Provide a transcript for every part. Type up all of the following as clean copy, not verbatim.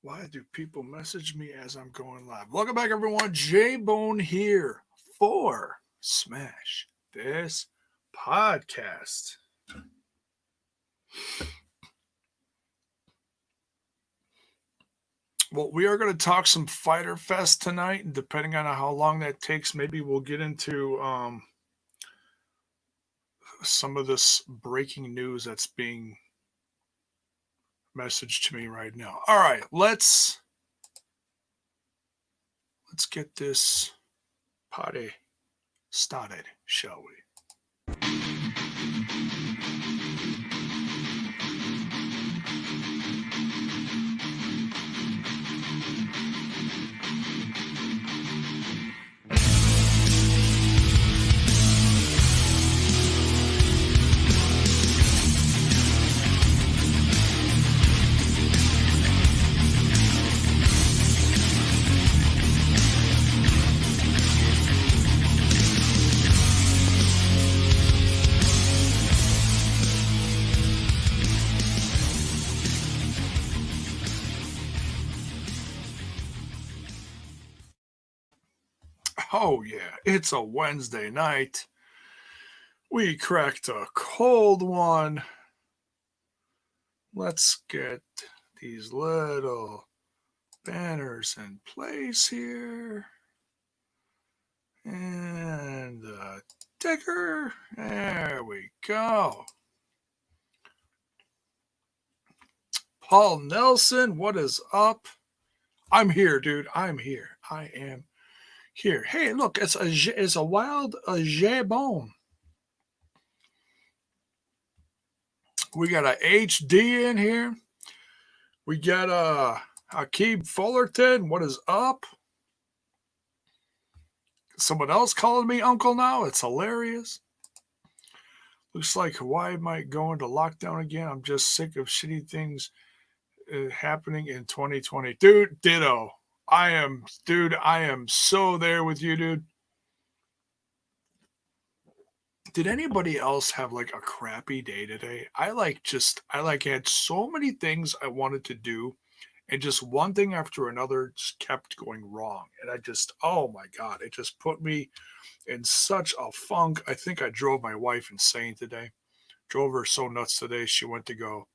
Why do people message me as I'm going live? Welcome back, everyone. J Bone here for Smash This Podcast. Well, we are going to talk some Fighter Fest tonight, and depending on how long that takes, maybe we'll get into some of this breaking news that's being messaged to me right now. All right, let's get this party started, shall we? Oh, yeah, it's a Wednesday night. We cracked a cold one. Let's get these little banners in place here. And the ticker. There we go. Paul Nelson, what is up? I'm here, dude. I'm here. I am here. Hey, look, it's a wild J-Bone. We got a HD in here. We got Hakeem Fullerton. What is up? Someone else calling me uncle now. It's hilarious. Looks like Hawaii might go into lockdown again. I'm just sick of shitty things happening in 2020. Dude, ditto. I am so there with you, dude. Did anybody else have like a crappy day today? I had so many things I wanted to do, and just one thing after another just kept going wrong. And oh my God, it just put me in such a funk. I think I drove my wife insane today. Drove her so nuts today, she went to go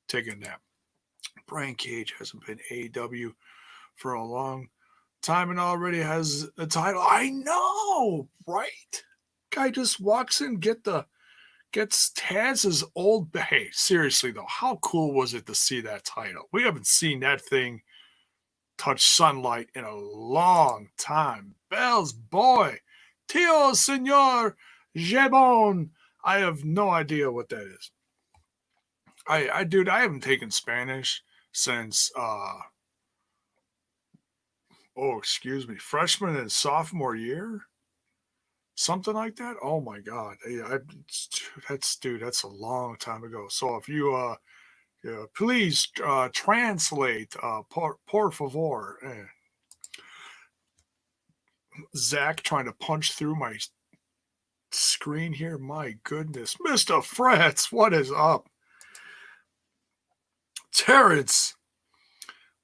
take a nap. Brian Cage hasn't been AEW for a long time and already has the title. I know, right? Guy just walks in, gets Taz's old. Hey, seriously though, how cool was it to see that title? We haven't seen that thing touch sunlight in a long time. Bell's boy, Tio Senor Jebon. I have no idea what that is. Dude, I haven't taken Spanish since freshman and sophomore year, something like that. Oh my God, that's a long time ago. So if you please translate, por favor. Zach trying to punch through my screen here. My goodness, Mr. Fretz, what is up? Terrence,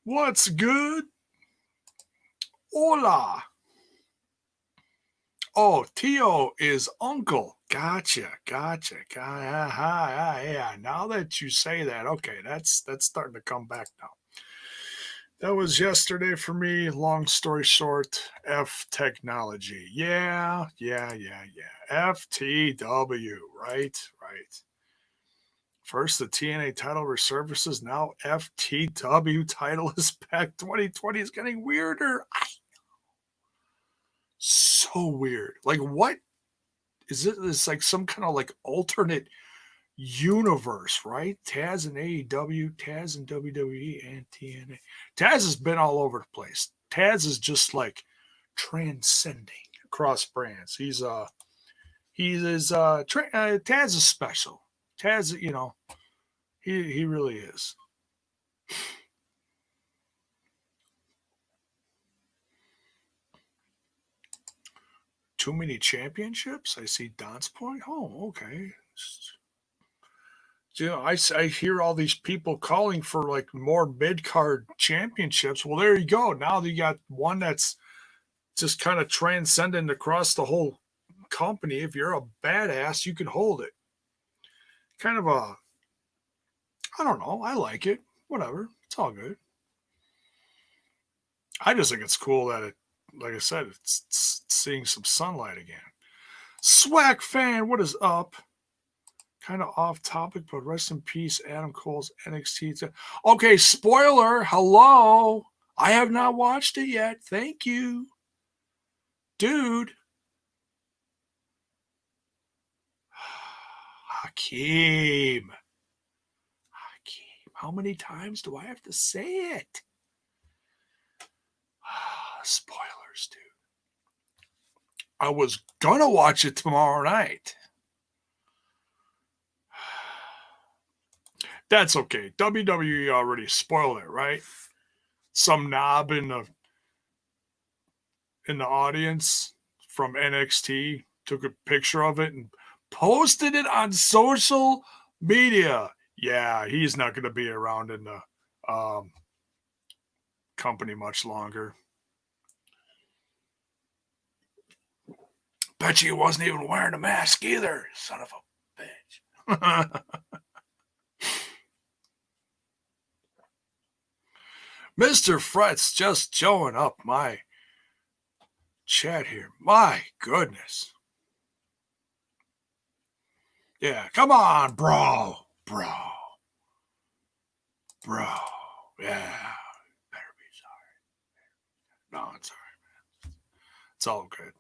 what's good? Hola. Oh, Tio is uncle. Gotcha. Yeah. Now that you say that, okay, that's starting to come back now. That was yesterday for me. Long story short, F Technology. Yeah. FTW, right. First, the TNA title resurfaces. Now, FTW title is back. 2020 is getting weirder. So weird. Like, what is it? It's like some kind of like alternate universe, right? Taz and AEW, Taz and WWE, and TNA. Taz has been all over the place. Taz is just like transcending across brands. Taz is special. Taz, he really is. Too many championships? I see Don's Point. Oh, okay. You know, I hear all these people calling for like more mid card championships. Well, there you go. Now you got one that's just kind of transcendent across the whole company. If you're a badass, you can hold it. Kind of a, I don't know. I like it. Whatever. It's all good. I just think it's cool that it, like I said, it's seeing some sunlight again. Swag fan, what is up? Kind of off topic, but rest in peace, Adam Cole's NXT. Okay, spoiler. Hello. I have not watched it yet. Thank you. Dude. Hakeem. Hakeem. How many times do I have to say it? Spoilers, dude. I was gonna watch it tomorrow night. That's okay. WWE already spoiled it, right? Some knob in the audience from NXT took a picture of it and posted it on social media. Yeah, he's not going to be around in the company much longer. Bet you he wasn't even wearing a mask either, son of a bitch. Mr. Fret's just showing up my chat here. My goodness. Yeah, come on, bro. Yeah, better be sorry. No, it's all right, man. It's all good.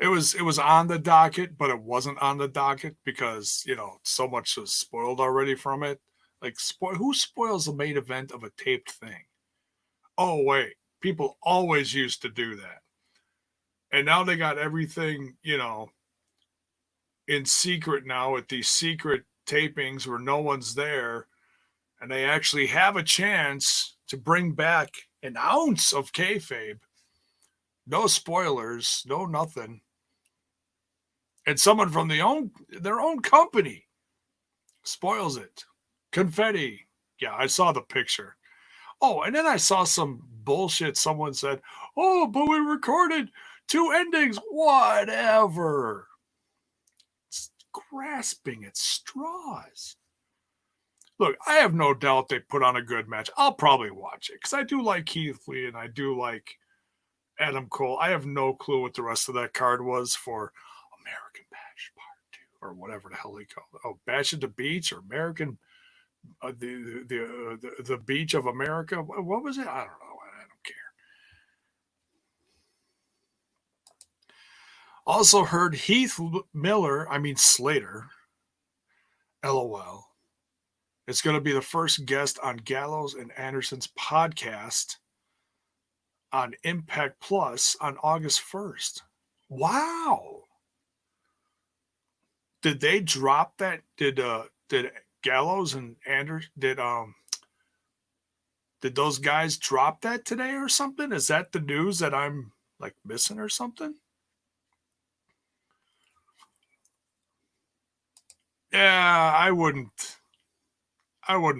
It was on the docket, but it wasn't on the docket because so much was spoiled already from it. Like, who spoils the main event of a taped thing? Oh wait, people always used to do that, and now they got everything in secret now with these secret tapings where no one's there, and they actually have a chance to bring back an ounce of kayfabe. No spoilers, no nothing. And someone from their own company spoils it. Confetti. Yeah, I saw the picture. Oh, and then I saw some bullshit. Someone said, "Oh, but we recorded 2 endings." Whatever. It's grasping at straws. Look, I have no doubt they put on a good match. I'll probably watch it because I do like Keith Lee and I do like Adam Cole. I have no clue what the rest of that card was for American Bash Part 2 or whatever the hell they call it. Oh, Bash at the Beach or American the beach of America. What was it? I don't know. I don't care. Also heard Heath Miller. I mean Slater. LOL. It's going to be the first guest on Gallows and Anderson's podcast on Impact Plus on August 1st. Wow. Did they drop that? Did Gallows and Anderson did those guys drop that today or something? Is that the news that I'm like missing or something? Yeah, I wouldn't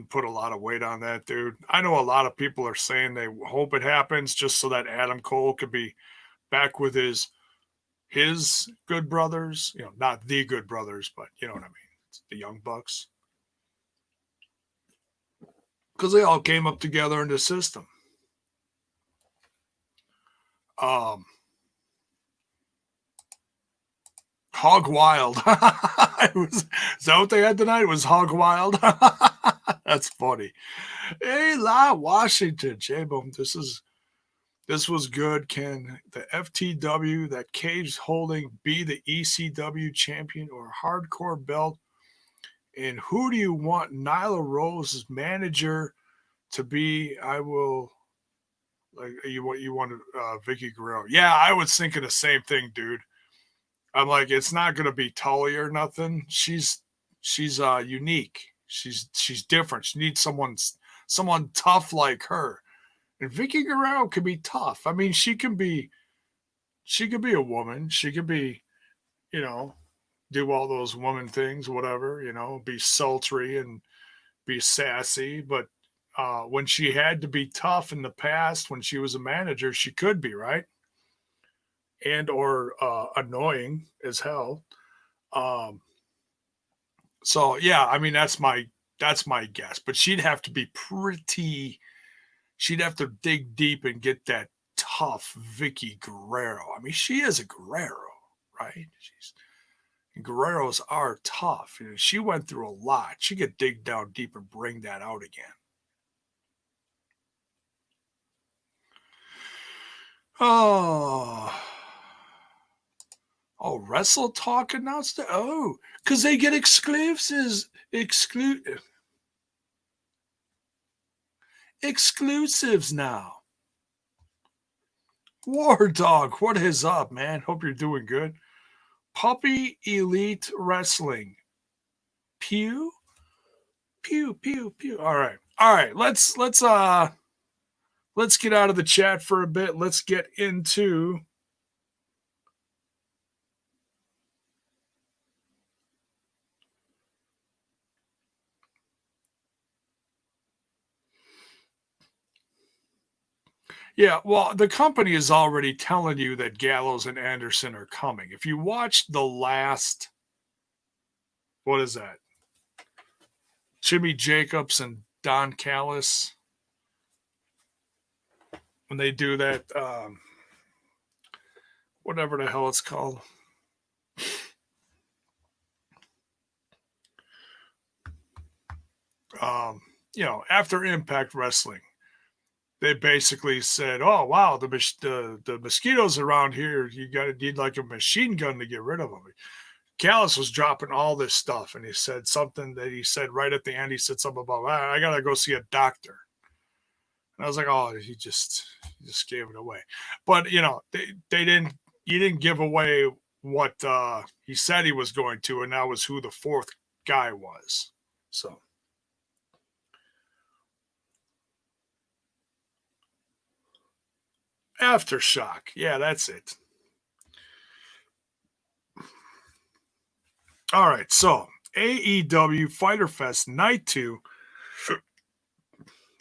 put a lot of weight on that, dude. I know a lot of people are saying they hope it happens just so that Adam Cole could be back with his good brothers, not the good brothers, but you know what I mean. It's the Young Bucks. Because they all came up together in the system. Hog Wild. Is that what they had tonight? It was Hog Wild. That's funny. Hey, La Washington, J-Boom. This was good. Can the FTW, that Cage holding, be the ECW champion or hardcore belt? And who do you want Nyla Rose's manager to be? I will. Like you want Vicky Guerrero? Yeah, I was thinking the same thing, dude. I'm like, it's not gonna be Tully or nothing. She's unique. She's different. She needs someone tough like her. And Vicky Guerrero can be tough. I mean, she could be a woman. She could be, you know, do all those woman things, whatever, be sultry and be sassy. But when she had to be tough in the past, when she was a manager, she could be, right, and or annoying as hell. Um, so yeah, I mean that's my guess. But she'd have to be pretty. She'd have to dig deep and get that tough Vicky Guerrero. I mean, she is a Guerrero, right? She's Guerreros are tough. She went through a lot. She could dig down deep and bring that out again. Oh, oh, Wrestle Talk announced it. Oh, because they get exclusives now. War Dog, what is up, man? Hope you're doing good. Puppy Elite Wrestling. Pew, pew, pew, pew. All right. Let's get out of the chat for a bit. Let's get into yeah, well, the company is already telling you that Gallows and Anderson are coming. If you watched the last, what is that? Jimmy Jacobs and Don Callis, when they do that, whatever the hell it's called. Um, after Impact Wrestling, they basically said, "Oh wow, the mosquitoes around here, you got to need like a machine gun to get rid of them." Callis was dropping all this stuff, and he said something that he said right at the end. He said something about, "I gotta go see a doctor." And I was like, "Oh, he just gave it away." But they didn't. He didn't give away what he said he was going to, and that was who the fourth guy was. So Aftershock, yeah, that's it. All right, so AEW Fighter Fest Night 2.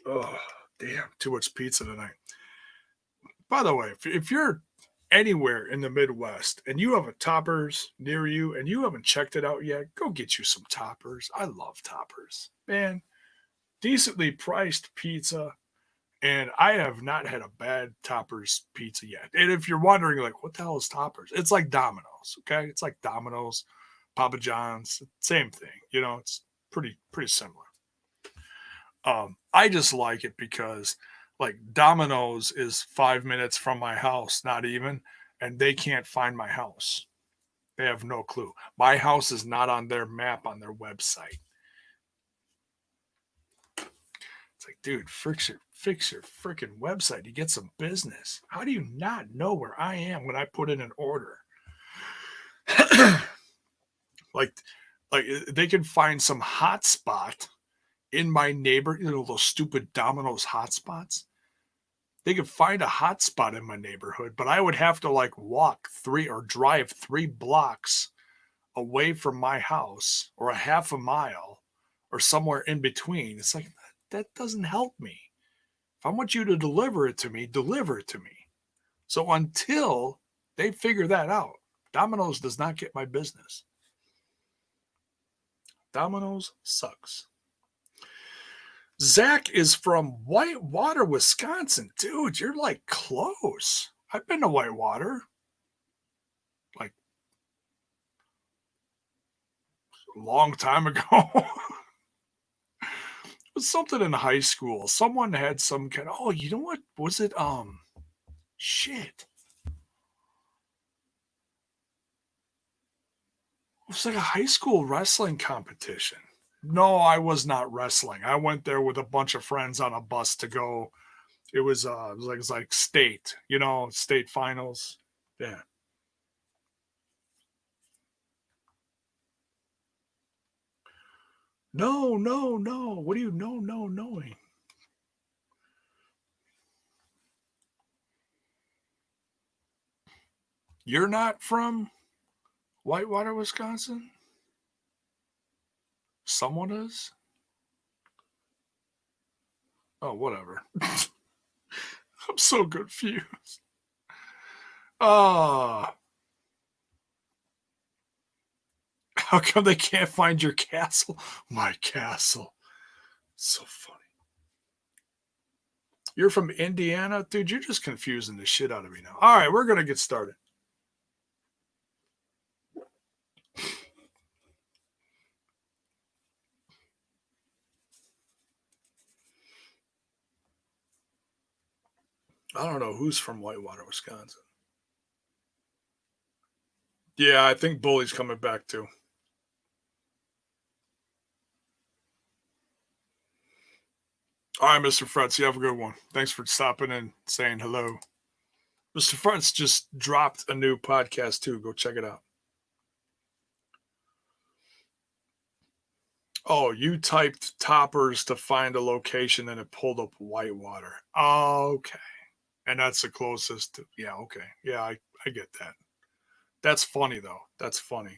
Oh, damn, too much pizza tonight. By the way, if you're anywhere in the Midwest and you have a Toppers near you and you haven't checked it out yet, go get you some Toppers. I love Toppers. Man, decently priced pizza. And I have not had a bad Toppers pizza yet. And if you're wondering, like, what the hell is Toppers? It's like Domino's, okay? It's like Domino's, Papa John's, same thing. It's pretty similar. I just like it because like Domino's is 5 minutes from my house, not even, and they can't find my house. They have no clue. My house is not on their map on their website. It's like, dude, fix your freaking website. You get some business. How do you not know where I am when I put in an order? like, like they can find some hotspot in my neighbor. Those stupid Domino's hotspots. They could find a hotspot in my neighborhood, but I would have to like walk three or drive 3 blocks away from my house or a half a mile or somewhere in between. It's like that doesn't help me. If I want you to deliver it to me, deliver it to me. So until they figure that out, Domino's does not get my business. Domino's sucks. Zach is from Whitewater, Wisconsin. Dude, you're like close. I've been to Whitewater like a long time ago. It was something in high school. Someone had some kind of, oh, you know what? Was it shit. It was like a high school wrestling competition. No, I was not wrestling. I went there with a bunch of friends on a bus to go. It was like state, state finals. Yeah. No, no, no. What do you know? No, knowing? You're not from Whitewater, Wisconsin? Someone is? Oh, whatever. I'm so confused. Ah, how come they can't find your castle? My castle. So funny. You're from Indiana? Dude, you're just confusing the shit out of me now. All right, we're going to get started. I don't know who's from Whitewater, Wisconsin. Yeah, I think Bully's coming back too. All right, Mr. Frutz, you have a good one. Thanks for stopping and saying hello. Mr. Frutz just dropped a new podcast too. Go check it out. Oh, you typed toppers to find a location and it pulled up Whitewater. Oh, okay. And that's the closest to, yeah, okay. Yeah, I get that. That's funny though. That's funny.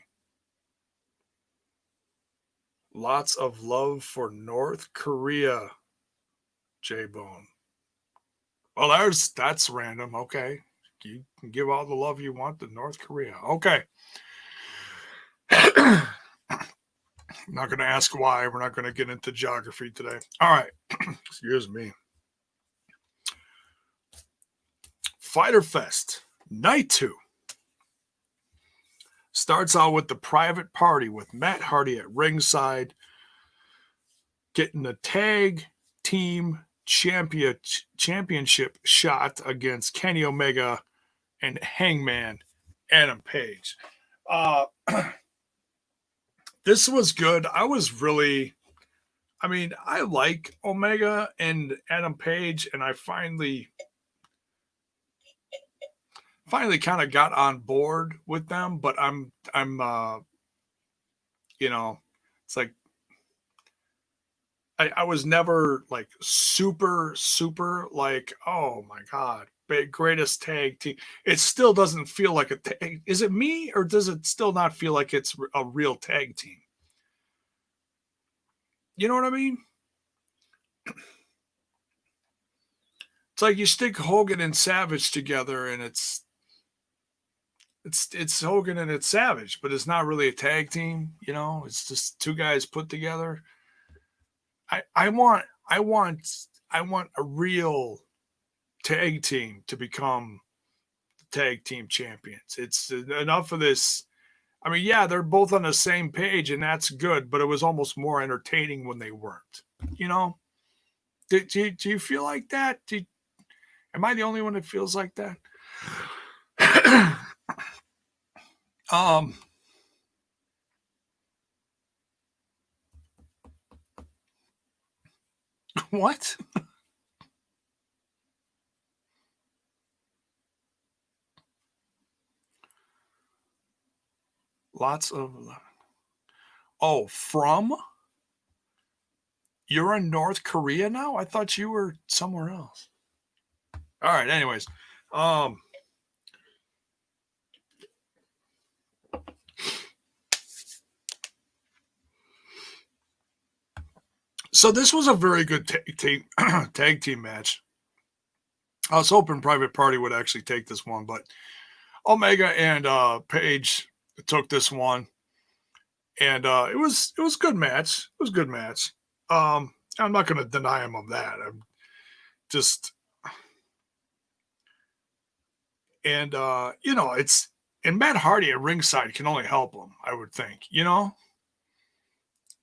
Lots of love for North Korea, J Bone. Well, that's random. Okay. You can give all the love you want to North Korea. Okay. I'm not going to ask why. We're not going to get into geography today. All right. Excuse me. Fighter Fest, night 2. Starts out with the private party with Matt Hardy at ringside, getting the tag team championship shot against Kenny Omega and Hangman Adam Page. This was good. I like Omega and Adam Page, and I finally kind of got on board with them, but I'm it's like I was never like super like, oh my god, greatest tag team. It still doesn't feel like a tag. Is it me, or does it still not feel like it's a real tag team? You know what I mean? It's like you stick Hogan and Savage together, and it's Hogan and it's Savage, but it's not really a tag team. You know, it's just two guys put together. I want a real tag team to become tag team champions. It's enough of this. I mean, yeah, they're both on the same page, and that's good. But it was almost more entertaining when they weren't. You know, do you feel like that? Am I the only one that feels like that? um, what? Lots of. Oh, from? You're in North Korea now? I thought you were somewhere else. All right. Anyways, so this was a very good tag team match. I was hoping Private Party would actually take this one, but Omega and Page took this one, and it was a good match. It was a good match. I'm not going to deny him of that. I'm just, and it's, and Matt Hardy at ringside can only help him, I would think. You know,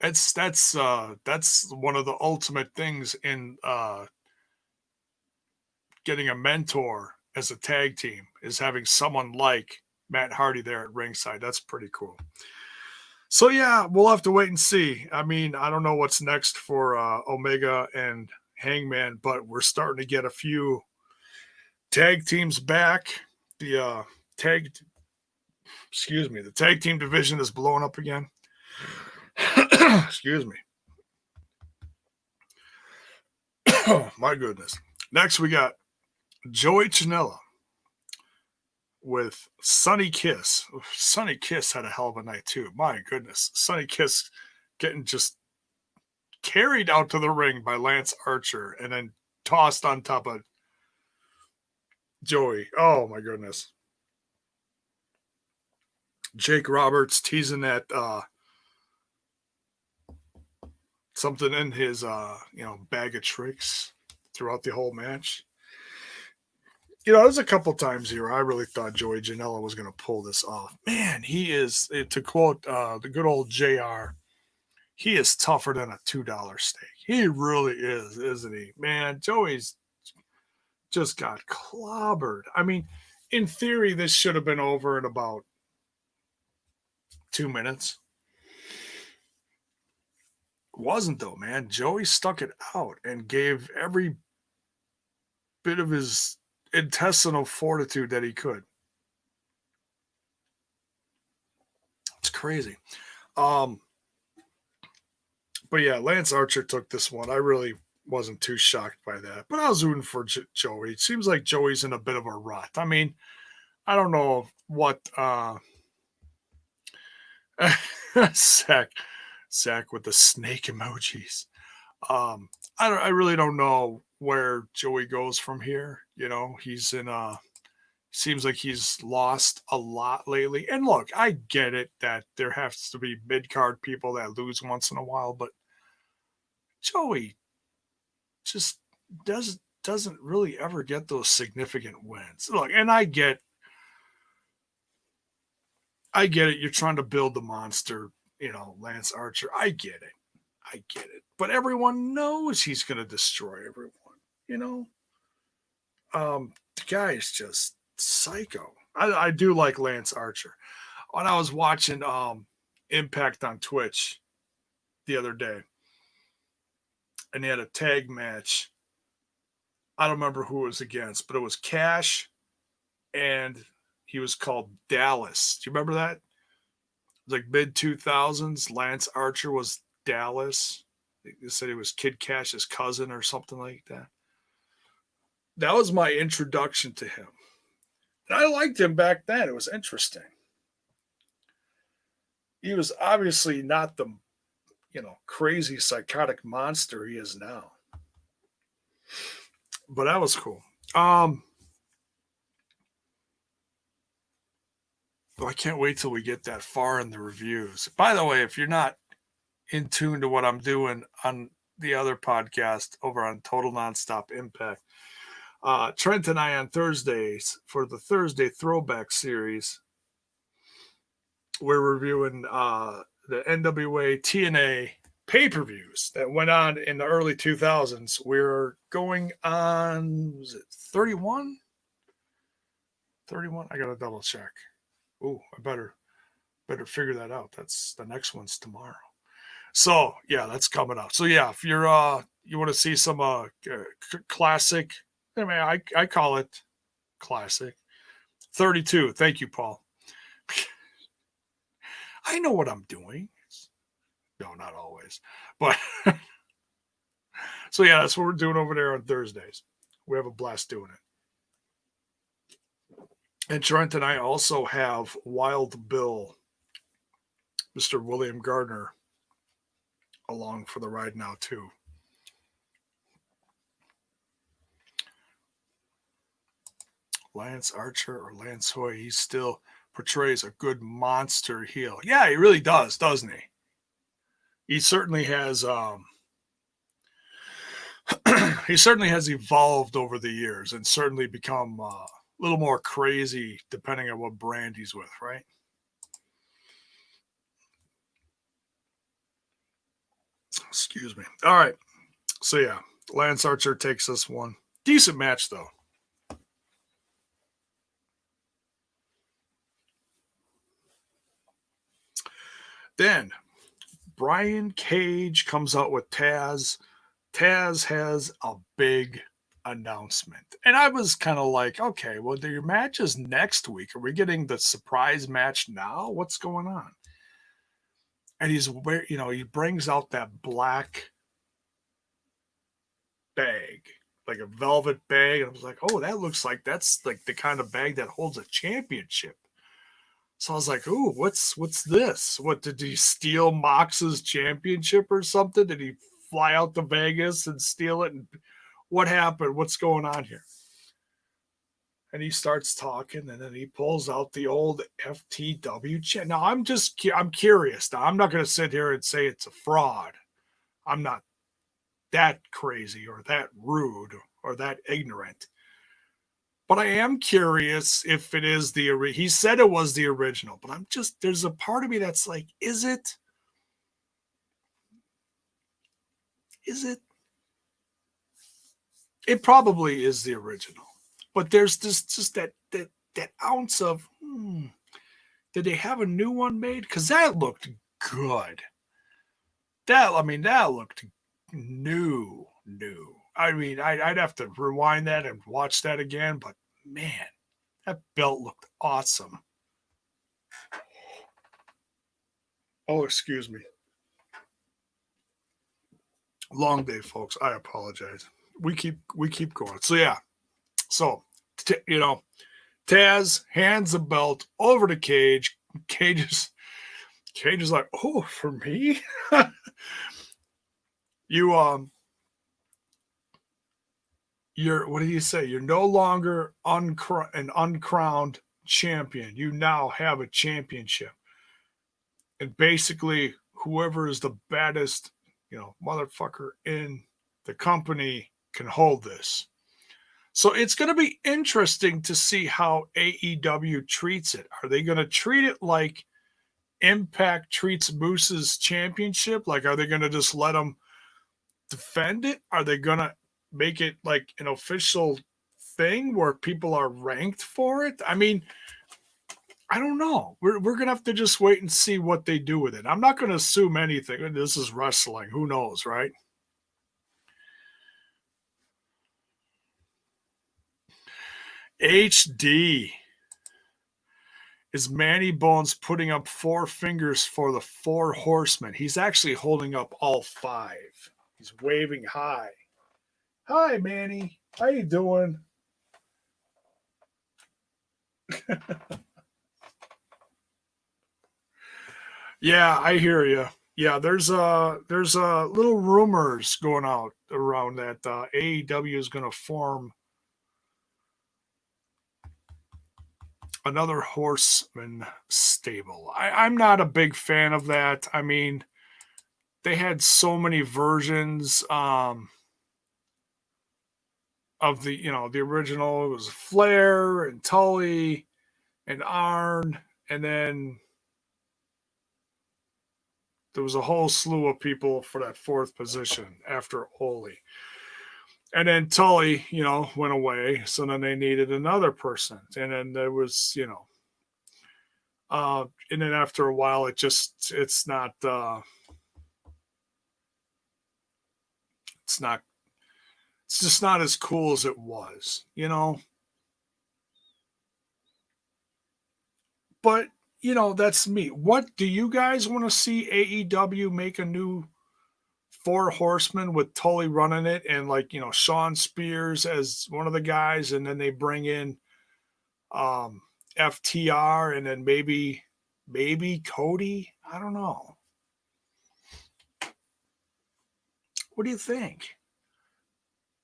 that's one of the ultimate things in getting a mentor as a tag team is having someone like Matt Hardy there at ringside. That's pretty cool. So yeah, we'll have to wait and see. I mean, I don't know what's next for Omega and Hangman, but we're starting to get a few tag teams back. The the tag team division is blowing up again. Excuse me. Oh my goodness. Next we got Joey Janela with Sonny Kiss. Sonny Kiss had a hell of a night too. My goodness. Sonny Kiss getting just carried out to the ring by Lance Archer and then tossed on top of Joey. Oh my goodness. Jake Roberts teasing that something in his bag of tricks throughout the whole match. There's a couple times here I really thought Joey Janela was going to pull this off. Man, he is, to quote the good old JR, he is tougher than a $2 steak. He really is, isn't he? Man, Joey's just got clobbered. I mean, in theory, this should have been over in about 2 minutes. Wasn't though, man. Joey stuck it out and gave every bit of his intestinal fortitude that he could. It's crazy. But yeah, Lance Archer took this one. I really wasn't too shocked by that. But I was rooting for Joey. It seems like Joey's in a bit of a rut. I mean, I don't know what Zach with the snake emojis. I really don't know where Joey goes from here. He's in seems like he's lost a lot lately. And look, I get it that there has to be mid-card people that lose once in a while, but Joey just doesn't really ever get those significant wins. Look, and I get it. You're trying to build the monster, Lance Archer. I get it. But everyone knows he's going to destroy everyone, The guy is just psycho. I do like Lance Archer. When I was watching Impact on Twitch the other day, and he had a tag match. I don't remember who it was against, but it was Cash, and he was called Dallas. Do you remember that? It was like mid-2000s. Lance Archer was Dallas. They said he was Kid Cash's cousin or something like that. That was my introduction to him. And I liked him back then. It was interesting. He was obviously not the, crazy psychotic monster he is now. But that was cool. I can't wait till we get that far in the reviews. By the way, if you're not in tune to what I'm doing on the other podcast over on Total Nonstop Impact, Trent and I on Thursdays for the Thursday Throwback Series, we're reviewing the NWA TNA pay-per-views that went on in the early 2000s. We're going on, was it 31? 31? I got to double check. Oh, I better figure that out. That's the next one's tomorrow. So yeah, that's coming up. So yeah, if you're you want to see some classic, I mean, I call it classic. 32. Thank you, Paul. I know what I'm doing. No, not always. But so yeah, that's what we're doing over there on Thursdays. We have a blast doing it. And Trent and I also have Wild Bill, Mr. William Gardner, along for the ride now too. Lance Archer or Lance Hoy, he still portrays a good monster heel. Yeah, he really does, doesn't he? He certainly has he certainly has evolved over the years and certainly become a little more crazy depending on what brand he's with, right? Excuse me. All right. So yeah, Lance Archer takes this one. Decent match though. Then Brian Cage comes out with Taz. Taz has a big announcement. And I was kind of like, okay, well, your match is next week. Are we getting the surprise match now? What's going on? And he brings out that black bag. like a velvet bag. And I was like, oh, that looks like that's like the kind of bag that holds a championship. So I was like, ooh, what's this? What did he steal Mox's championship or something? Did he fly out to Vegas and steal it? And what happened? What's going on here? And he starts talking, and then he pulls out the old FTW chant. Now I'm curious. Now I'm not going to sit here and say it's a fraud. I'm not that crazy or that rude or that ignorant. But I am curious if it is he said it was the original, but there's a part of me that's like, is it? Is it? It probably is the original. But there's just that ounce of, did they have a new one made? Because that looked good. That looked new. I mean, I'd have to rewind that and watch that again, but man, that belt looked awesome. Oh, excuse me. Long day, folks. I apologize. We keep going. So yeah. So Taz hands the belt over to Cage. Cage is like, oh, for me? You're what do you say? You're no longer an uncrowned champion. You now have a championship. And basically, whoever is the baddest, motherfucker in the company can hold this. So it's going to be interesting to see how AEW treats it. Are they going to treat it like Impact treats Moose's championship? Like, are they going to just let him defend it? Are they going to make it like an official thing where people are ranked for it? I mean, I don't know. We're going to have to just wait and see what they do with it. I'm not going to assume anything. This is wrestling. Who knows, right? HD. Is Manny Bones putting up 4 fingers for the 4 horsemen? He's actually holding up all 5. He's waving high. Hi, Manny. How you doing? Yeah, I hear you. Yeah, there's little rumors going out around that AEW is going to form another horseman stable. I'm not a big fan of that. I mean, they had so many versions of the original. It was Flair and Tully and Arn, and then there was a whole slew of people for that 4th position after Ole. And then Tully, went away. So then they needed another person. And then there was, and then after a while, it's not, it's just not as cool as it was, But, that's me. What do you guys want to see AEW make a new 4 horsemen with Tully running it and Sean Spears as one of the guys, and then they bring in FTR and then maybe Cody? I don't know. What do you think?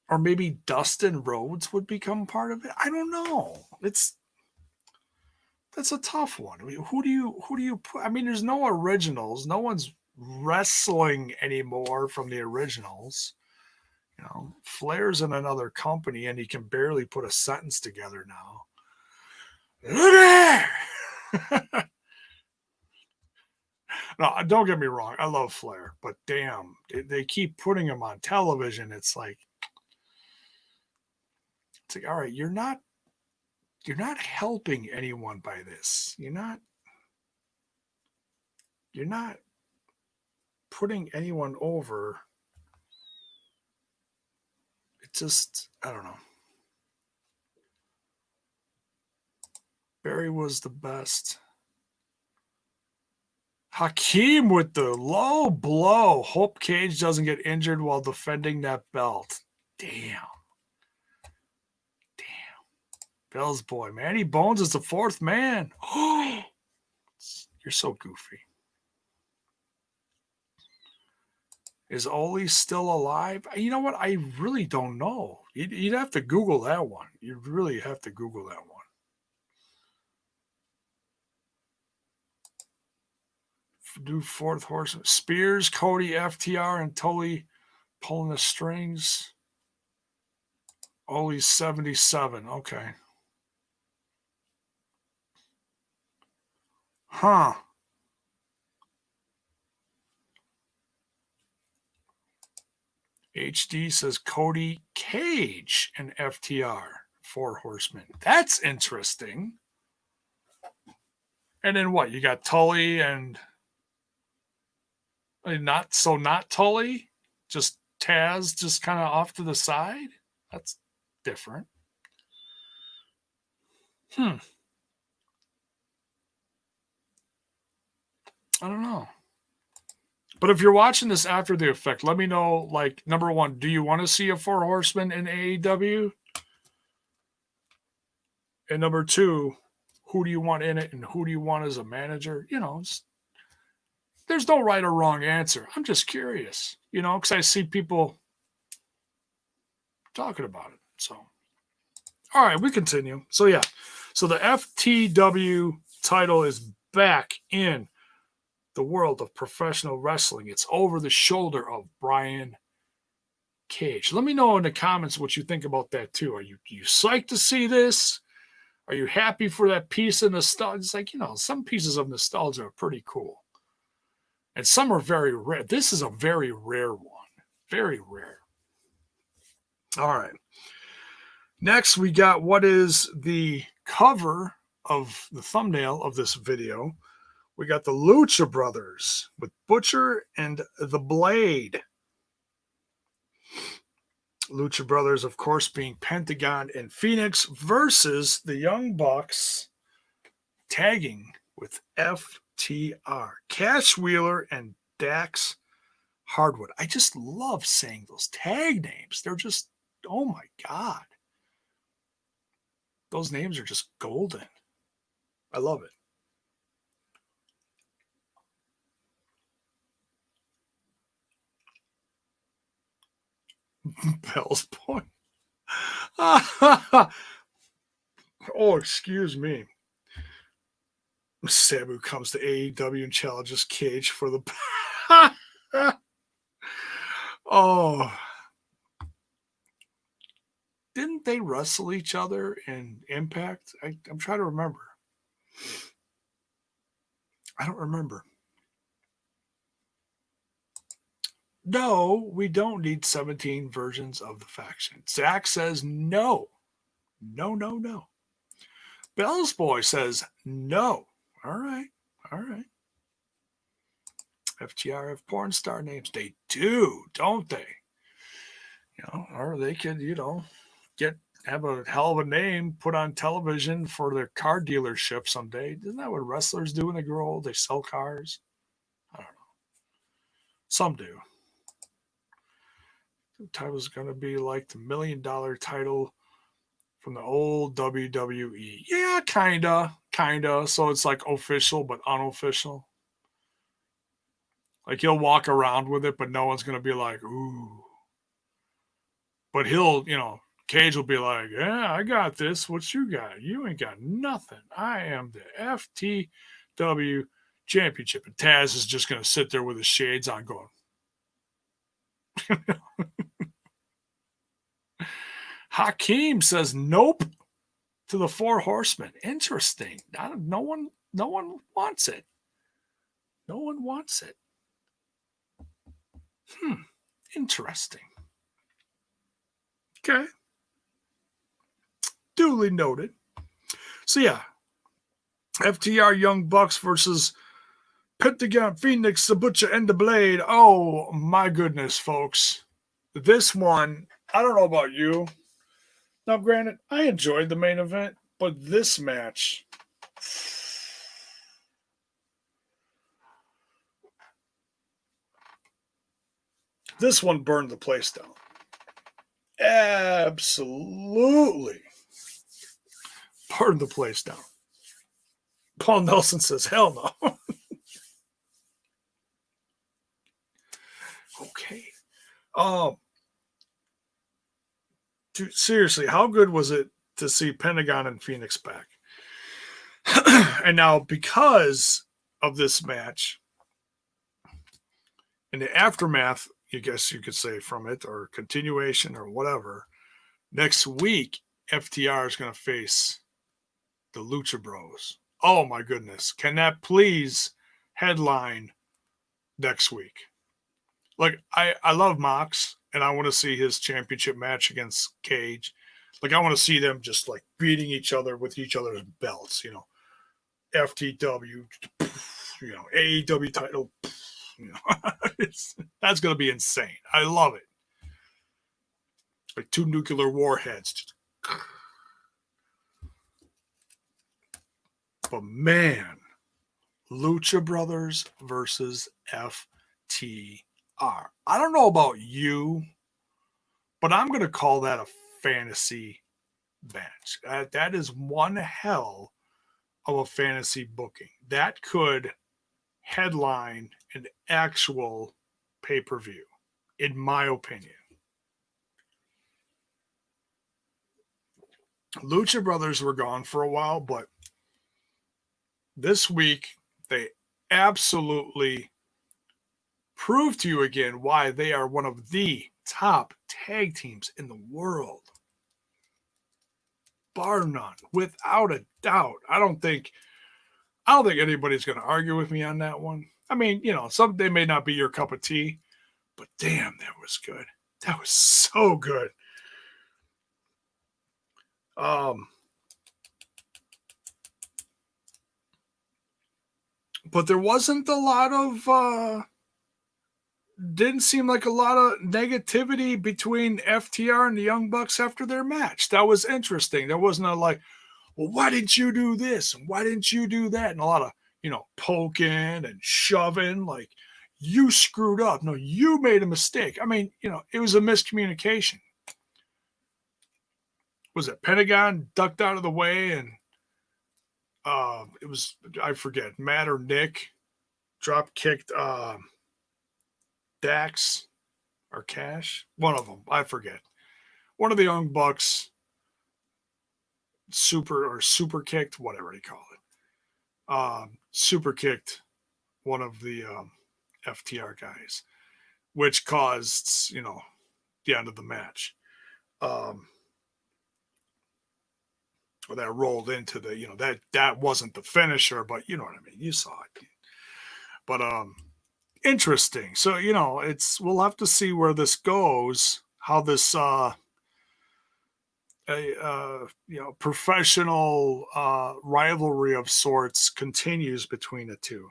Or maybe Dustin Rhodes would become part of it? I don't know. That's a tough one. I mean, who do you put? I mean, there's no originals. No one's wrestling anymore from the originals. Flair's in another company and he can barely put a sentence together now. No, don't get me wrong. I love Flair, but damn, they keep putting him on television. It's like, all right, you're not helping anyone by this. You're not putting anyone over. It just, I don't know. Barry was the best. Hakeem with the low blow. Hope Cage doesn't get injured while defending that belt. Damn. Bell's boy. Manny Bones is the fourth man. Oh, you're so goofy. Is Ole still alive? You know what? I really don't know. You'd have to Google that one. You'd really have to Google that one. Do fourth horseman. Spears, Cody, FTR, and Tully pulling the strings. Ole's 77. Okay. Huh. HD says Cody, Cage, and FTR. Four horsemen. That's interesting. And then what? You got Tully and not Tully, just Taz, just kind of off to the side. That's different. I don't know. But if you're watching this after the effect, let me know. Like, number one, do you want to see a four horseman in AEW? And number two, who do you want in it, and who do you want as a manager? There's no right or wrong answer. I'm just curious, because I see people talking about it. So, all right, we continue. So, yeah. So the FTW title is back in the world of professional wrestling. It's over the shoulder of Brian Cage. Let me know in the comments what you think about that, too. Are you psyched to see this? Are you happy for that piece of nostalgia? It's like, some pieces of nostalgia are pretty cool. And some are very rare. This is a very rare one. Very rare. All right. Next, we got what is the cover of the thumbnail of this video. We got the Lucha Brothers with Butcher and the Blade. Lucha Brothers, of course, being Pentagon and Phoenix versus the Young Bucks tagging with FTR. Cash Wheeler and Dax Hardwood. I just love saying those tag names. They're just, oh my God. Those names are just golden. I love it. Bell's Point. Oh, excuse me. Sabu comes to AEW and challenges Cage for the. Oh. Didn't they wrestle each other in Impact? I'm trying to remember. I don't remember. No, we don't need 17 versions of the faction. Zach says no. No, no, no. Bell's Boy says no. All right. All right. FTR have porn star names. They do, don't they? Or they could, have a hell of a name put on television for their car dealership someday. Isn't that what wrestlers do when they grow old? They sell cars. I don't know. Some do. The title's going to be like the $1 million title from the old WWE. Yeah, kinda. So it's like official but unofficial. Like he'll walk around with it, but no one's going to be like, ooh. But he'll, Cage will be like, yeah, I got this. What you got? You ain't got nothing. I am the FTW championship. And Taz is just going to sit there with his shades on going. Hakeem says nope to the Four Horsemen. Interesting. No one wants it. No one wants it. Interesting. Okay. Duly noted. So yeah, FTR Young Bucks versus Pentagon, Phoenix, the Butcher, and the Blade. Oh my goodness, folks. This one, I don't know about you. Now, granted, I enjoyed the main event, but this match, this one burned the place down. Absolutely. burn the place down. Paul Nelson says, hell no. Okay. Dude, seriously, how good was it to see Pentagon and Phoenix back? And now, because of this match, in the aftermath, I guess you could say, from it, or continuation or whatever, next week, FTR is going to face the Lucha Bros. Oh my goodness. Can that please headline next week? Like, I love Mox, and I want to see his championship match against Cage. Like, I want to see them just like beating each other with each other's belts, you know, FTW, you know, AEW title, you know, that's going to be insane. I love it. Like two nuclear warheads. Just... But man, Lucha Brothers versus FTR. I don't know about you, but I'm going to call that a fantasy match. That is one hell of a fantasy booking. That could headline an actual pay-per-view, in my opinion. Lucha Brothers were gone for a while, but this week they absolutely proved to you again why they are one of the top tag teams in the world. Bar none, without a doubt. I don't think anybody's going to argue with me on that one. I mean, you know, they may not be your cup of tea, but damn, that was good. That was so good. But there wasn't a lot of didn't seem like a lot of negativity between FTR and the Young Bucks after their match. That was interesting. There wasn't a like, well, why didn't you do this? And why didn't you do that? And a lot of, you know, poking and shoving, like, you screwed up. No, you made a mistake. I mean, you know, it was a miscommunication. Was it Pentagon ducked out of the way and it was, I forget, Matt or Nick drop kicked Dax or Cash? One of them, I forget. One of the Young Bucks super kicked, whatever they call it. Super kicked one of the FTR guys, which caused, you know, the end of the match. Or that rolled into the, you know, that wasn't the finisher, but you know what I mean. You saw it. But interesting. So, you know, we'll have to see where this goes, how this you know, professional rivalry of sorts continues between the two.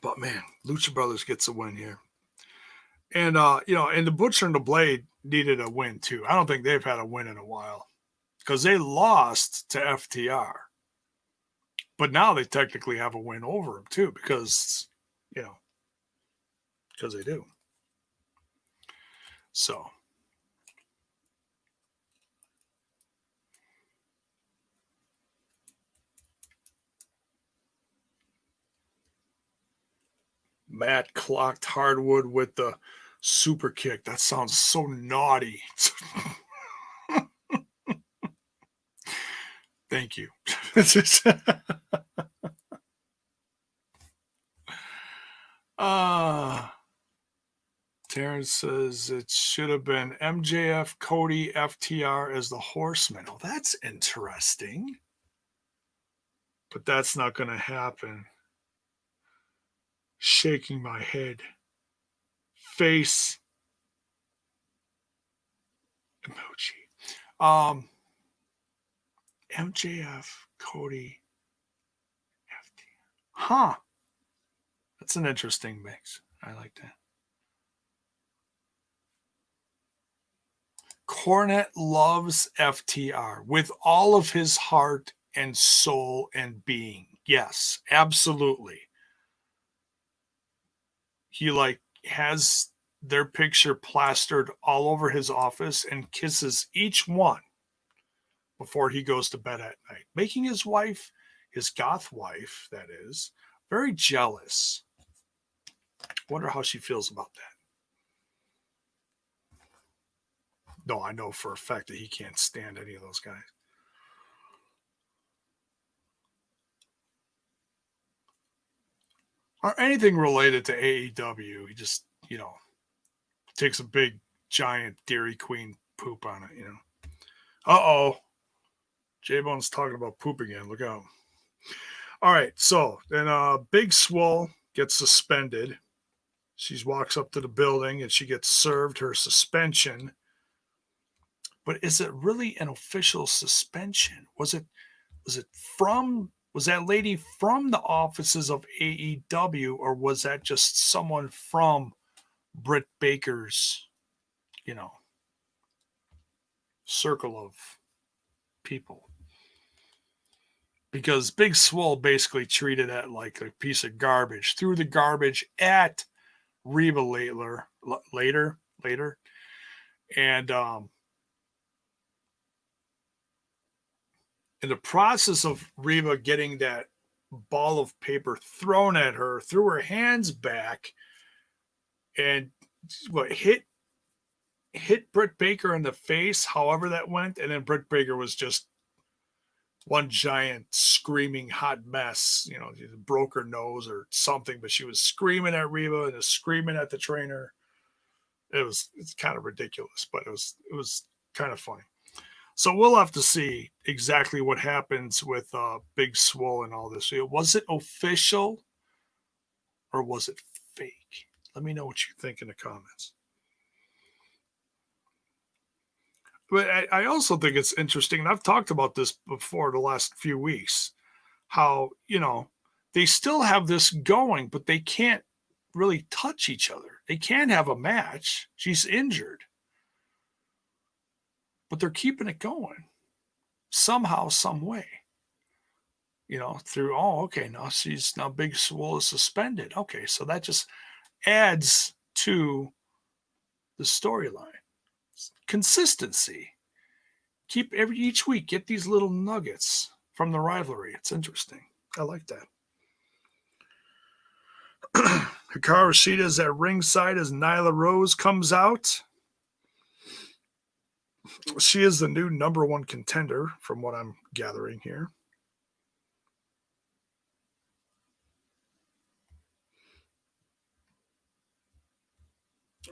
But man, Lucha Brothers gets a win here. And you know, and the Butcher and the Blade needed a win too. I don't think they've had a win in a while because they lost to FTR. But now they technically have a win over them too, because, you know, because they do. So Matt clocked Hardwood with the super kick. That sounds so naughty. Thank you. Terrence says it should have been MJF, Cody, FTR as the Horsemen. Oh, that's interesting. But that's not going to happen. Shaking my head. Face emoji. MJF, Cody, FTR. Huh. That's an interesting mix. I like that. Cornette loves FTR with all of his heart and soul and being. Yes, absolutely. He like has their picture plastered all over his office and kisses each one before he goes to bed at night, making his wife, his goth wife, that is, very jealous. Wonder how she feels about that. No, I know for a fact that he can't stand any of those guys. Or anything related to AEW. He just, takes a big, giant Dairy Queen poop on it, Uh-oh. J-Bone's talking about poop again. Look out. All right, so then Big Swole gets suspended. She walks up to the building and she gets served her suspension. But is it really an official suspension? Was that lady from the offices of AEW, or was that just someone from Britt Baker's, circle of people? Because Big Swole basically treated it like a piece of garbage, threw the garbage at Reba later, and in the process of Reba getting that ball of paper thrown at her, threw her hands back, and hit Britt Baker in the face, however that went, and then Britt Baker was just one giant screaming hot mess. Broke her nose or something, but she was screaming at Reba and screaming at the trainer. It's kind of ridiculous, but it was kind of funny. So we'll have to see exactly what happens with Big Swole and all this. Was it official or was it fake? Let me know what you think in the comments. But I also think it's interesting, and I've talked about this before the last few weeks, how, they still have this going, but they can't really touch each other. They can't have a match. She's injured. But they're keeping it going somehow, some way. Through, okay, now Big Swole is suspended. Okay, so that just adds to the storyline. Consistency. Keep each week, get these little nuggets from the rivalry. It's interesting. I like that. Hikaru Shida is at ringside as Nyla Rose comes out. She is the new number one contender, from what I'm gathering here.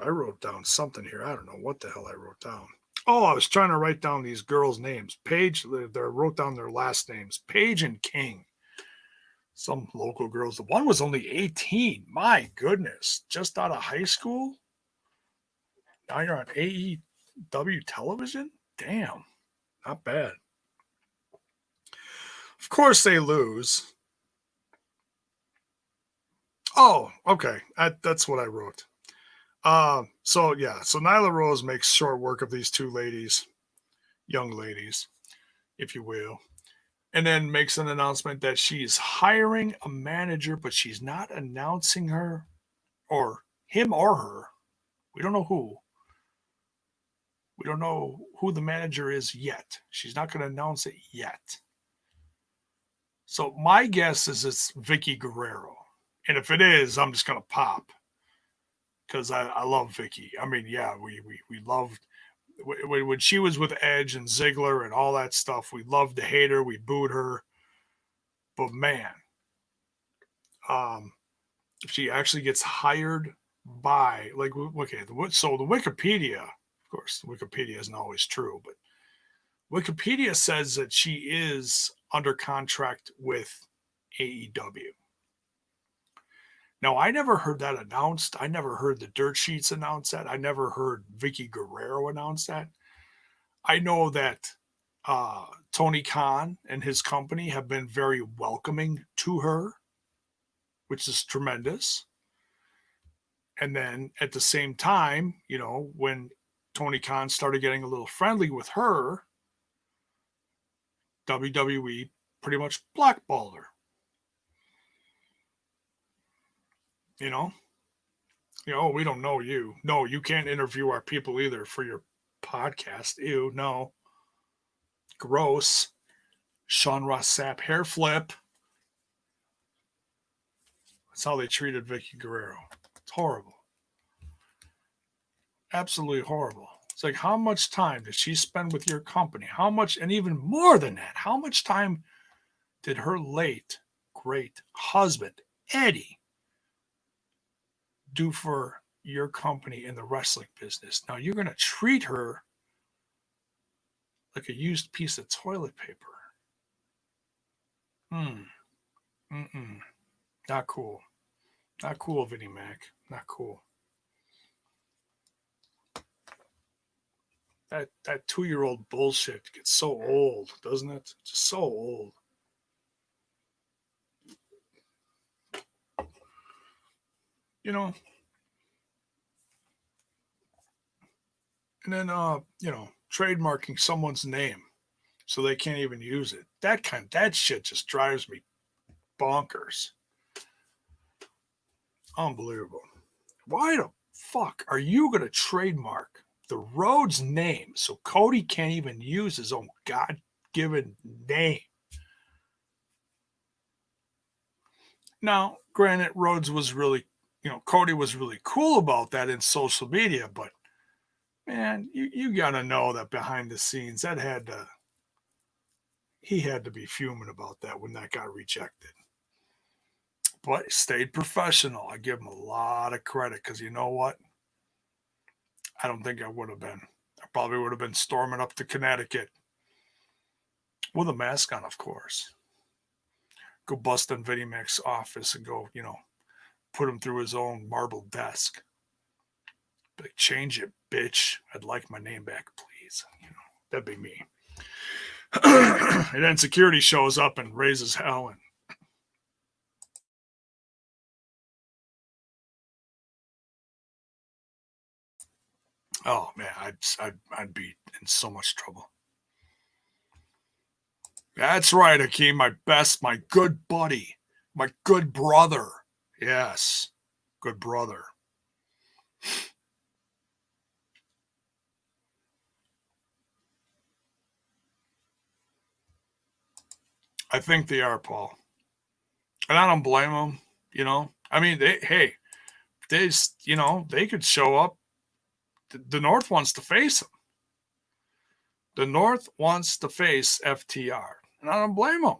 I wrote down something here. I don't know what the hell I wrote down. Oh, I was trying to write down these girls' names. Paige, they wrote down their last names. Paige and King. Some local girls. The one was only 18. My goodness. Just out of high school? Now you're on AEW television? Damn. Not bad. Of course they lose. Oh, okay. That's what I wrote. So Nyla Rose makes short work of these two ladies, young ladies, if you will, and then makes an announcement that she's hiring a manager, but she's not announcing her or him or her. We don't know who. We don't know who the manager is yet. She's not going to announce it yet. So my guess is it's Vicky Guerrero. And if it is, I'm just going to pop. Because I love Vicky. I mean, yeah, we loved when she was with Edge and Ziggler and all that stuff. We loved to hate her. We booed her. But man, if she actually gets hired by, so the Wikipedia, of course, Wikipedia isn't always true, but Wikipedia says that she is under contract with AEW. Now, I never heard that announced. I never heard the dirt sheets announce that. I never heard Vicky Guerrero announce that. I know that Tony Khan and his company have been very welcoming to her, which is tremendous. And then at the same time, when Tony Khan started getting a little friendly with her, WWE pretty much blackballed her. Oh, we don't know you. No, you can't interview our people either for your podcast. Ew, no. Gross. Sean Ross Sapp hair flip. That's how they treated Vicky Guerrero. It's horrible. Absolutely horrible. It's like, how much time did she spend with your company? How much, and even more than that, how much time did her late, great husband, Eddie, do for your company in the wrestling business? Now you're going to treat her like a used piece of toilet paper. Hmm. Mm-mm. Not cool. Not cool, Vinnie Mac. Not cool. That 2-year-old bullshit gets so old, doesn't it? Just so old. You know, and then trademarking someone's name so they can't even use it. That shit just drives me bonkers. Unbelievable. Why the fuck are you gonna trademark the Rhodes name so Cody can't even use his own god given name? Now, granted, Rhodes was really, Cody was really cool about that in social media, but man, you gotta know that behind the scenes, he had to be fuming about that when that got rejected. But he stayed professional. I give him a lot of credit because you know what? I don't think I would have been. I probably would have been storming up to Connecticut with a mask on, of course. Go bust in Vinnie Mac's office and go, put him through his own marble desk. But change it, bitch. I'd like my name back, please. That'd be me. And then security shows up and raises hell. And oh man, I'd be in so much trouble. That's right, Hakeem. My good buddy, my good brother. Yes, good brother. I think they are, Paul, and I don't blame them. I mean, they could show up. The North wants to face them. The North wants to face FTR, and I don't blame them.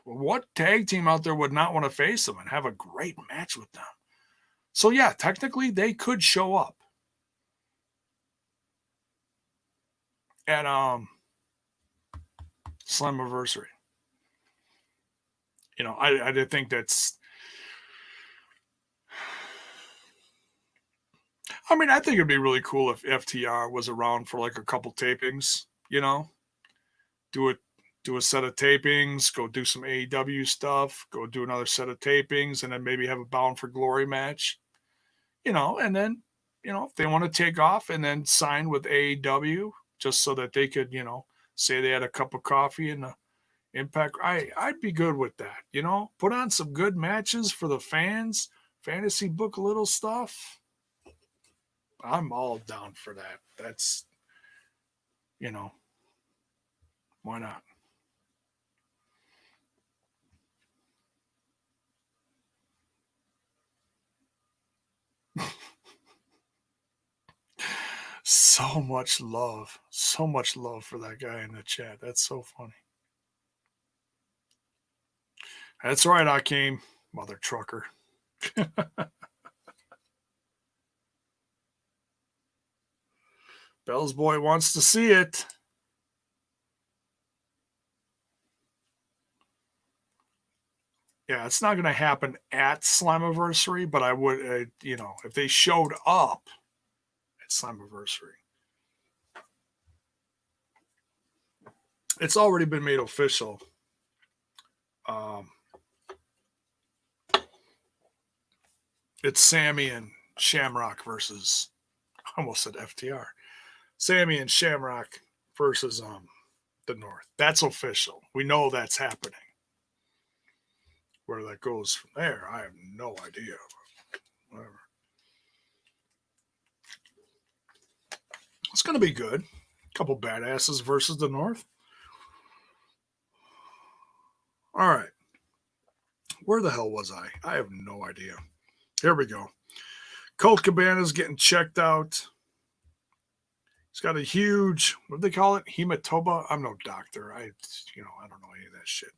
What tag team out there would not want to face them and have a great match with them? So yeah, technically they could show up at Slammiversary. I did think that's. I mean, I think it'd be really cool if FTR was around for like a couple tapings. Do it, do a set of tapings, go do some AEW stuff, go do another set of tapings, and then maybe have a Bound for Glory match. And then if they want to take off and then sign with AEW just so that they could say they had a cup of coffee in the Impact. I'd be good with that. Put on some good matches for the fans, fantasy book little stuff. I'm all down for that. That's, why not? So much love. So much love for that guy in the chat. That's so funny. That's right, Akeem, mother trucker. Bell's boy wants to see it. Yeah, it's not going to happen at Slammiversary, but I would, if they showed up at Slammiversary. It's already been made official. It's Sammy and Shamrock versus, I almost said FTR. Sammy and Shamrock versus the North. That's official. We know that's happening. Where that goes from there, I have no idea. Whatever. It's going to be good. A couple badasses versus the North. All right. Where the hell was I? I have no idea. Here we go. Colt Cabana's getting checked out. He's got a huge, what do they call it? Hematoma. I'm no doctor. I don't know any of that shit.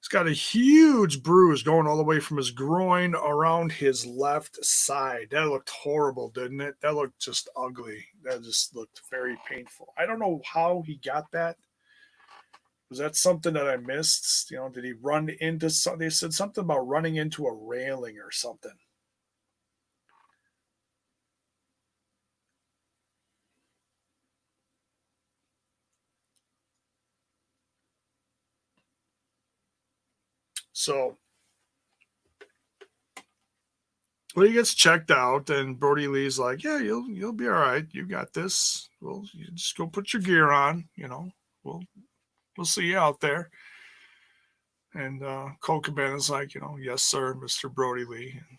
He's got a huge bruise going all the way from his groin around his left side. That looked horrible, didn't it? That looked just ugly. That just looked very painful. I don't know how he got that. Was that something that I missed? Did he run into something? They said something about running into a railing or something. So, well, he gets checked out, and Brody Lee's like, "Yeah, you'll be all right. You got this. Well, you just go put your gear on. We'll see you out there." And Colt Cabana's like, "Yes, sir, Mr. Brody Lee." And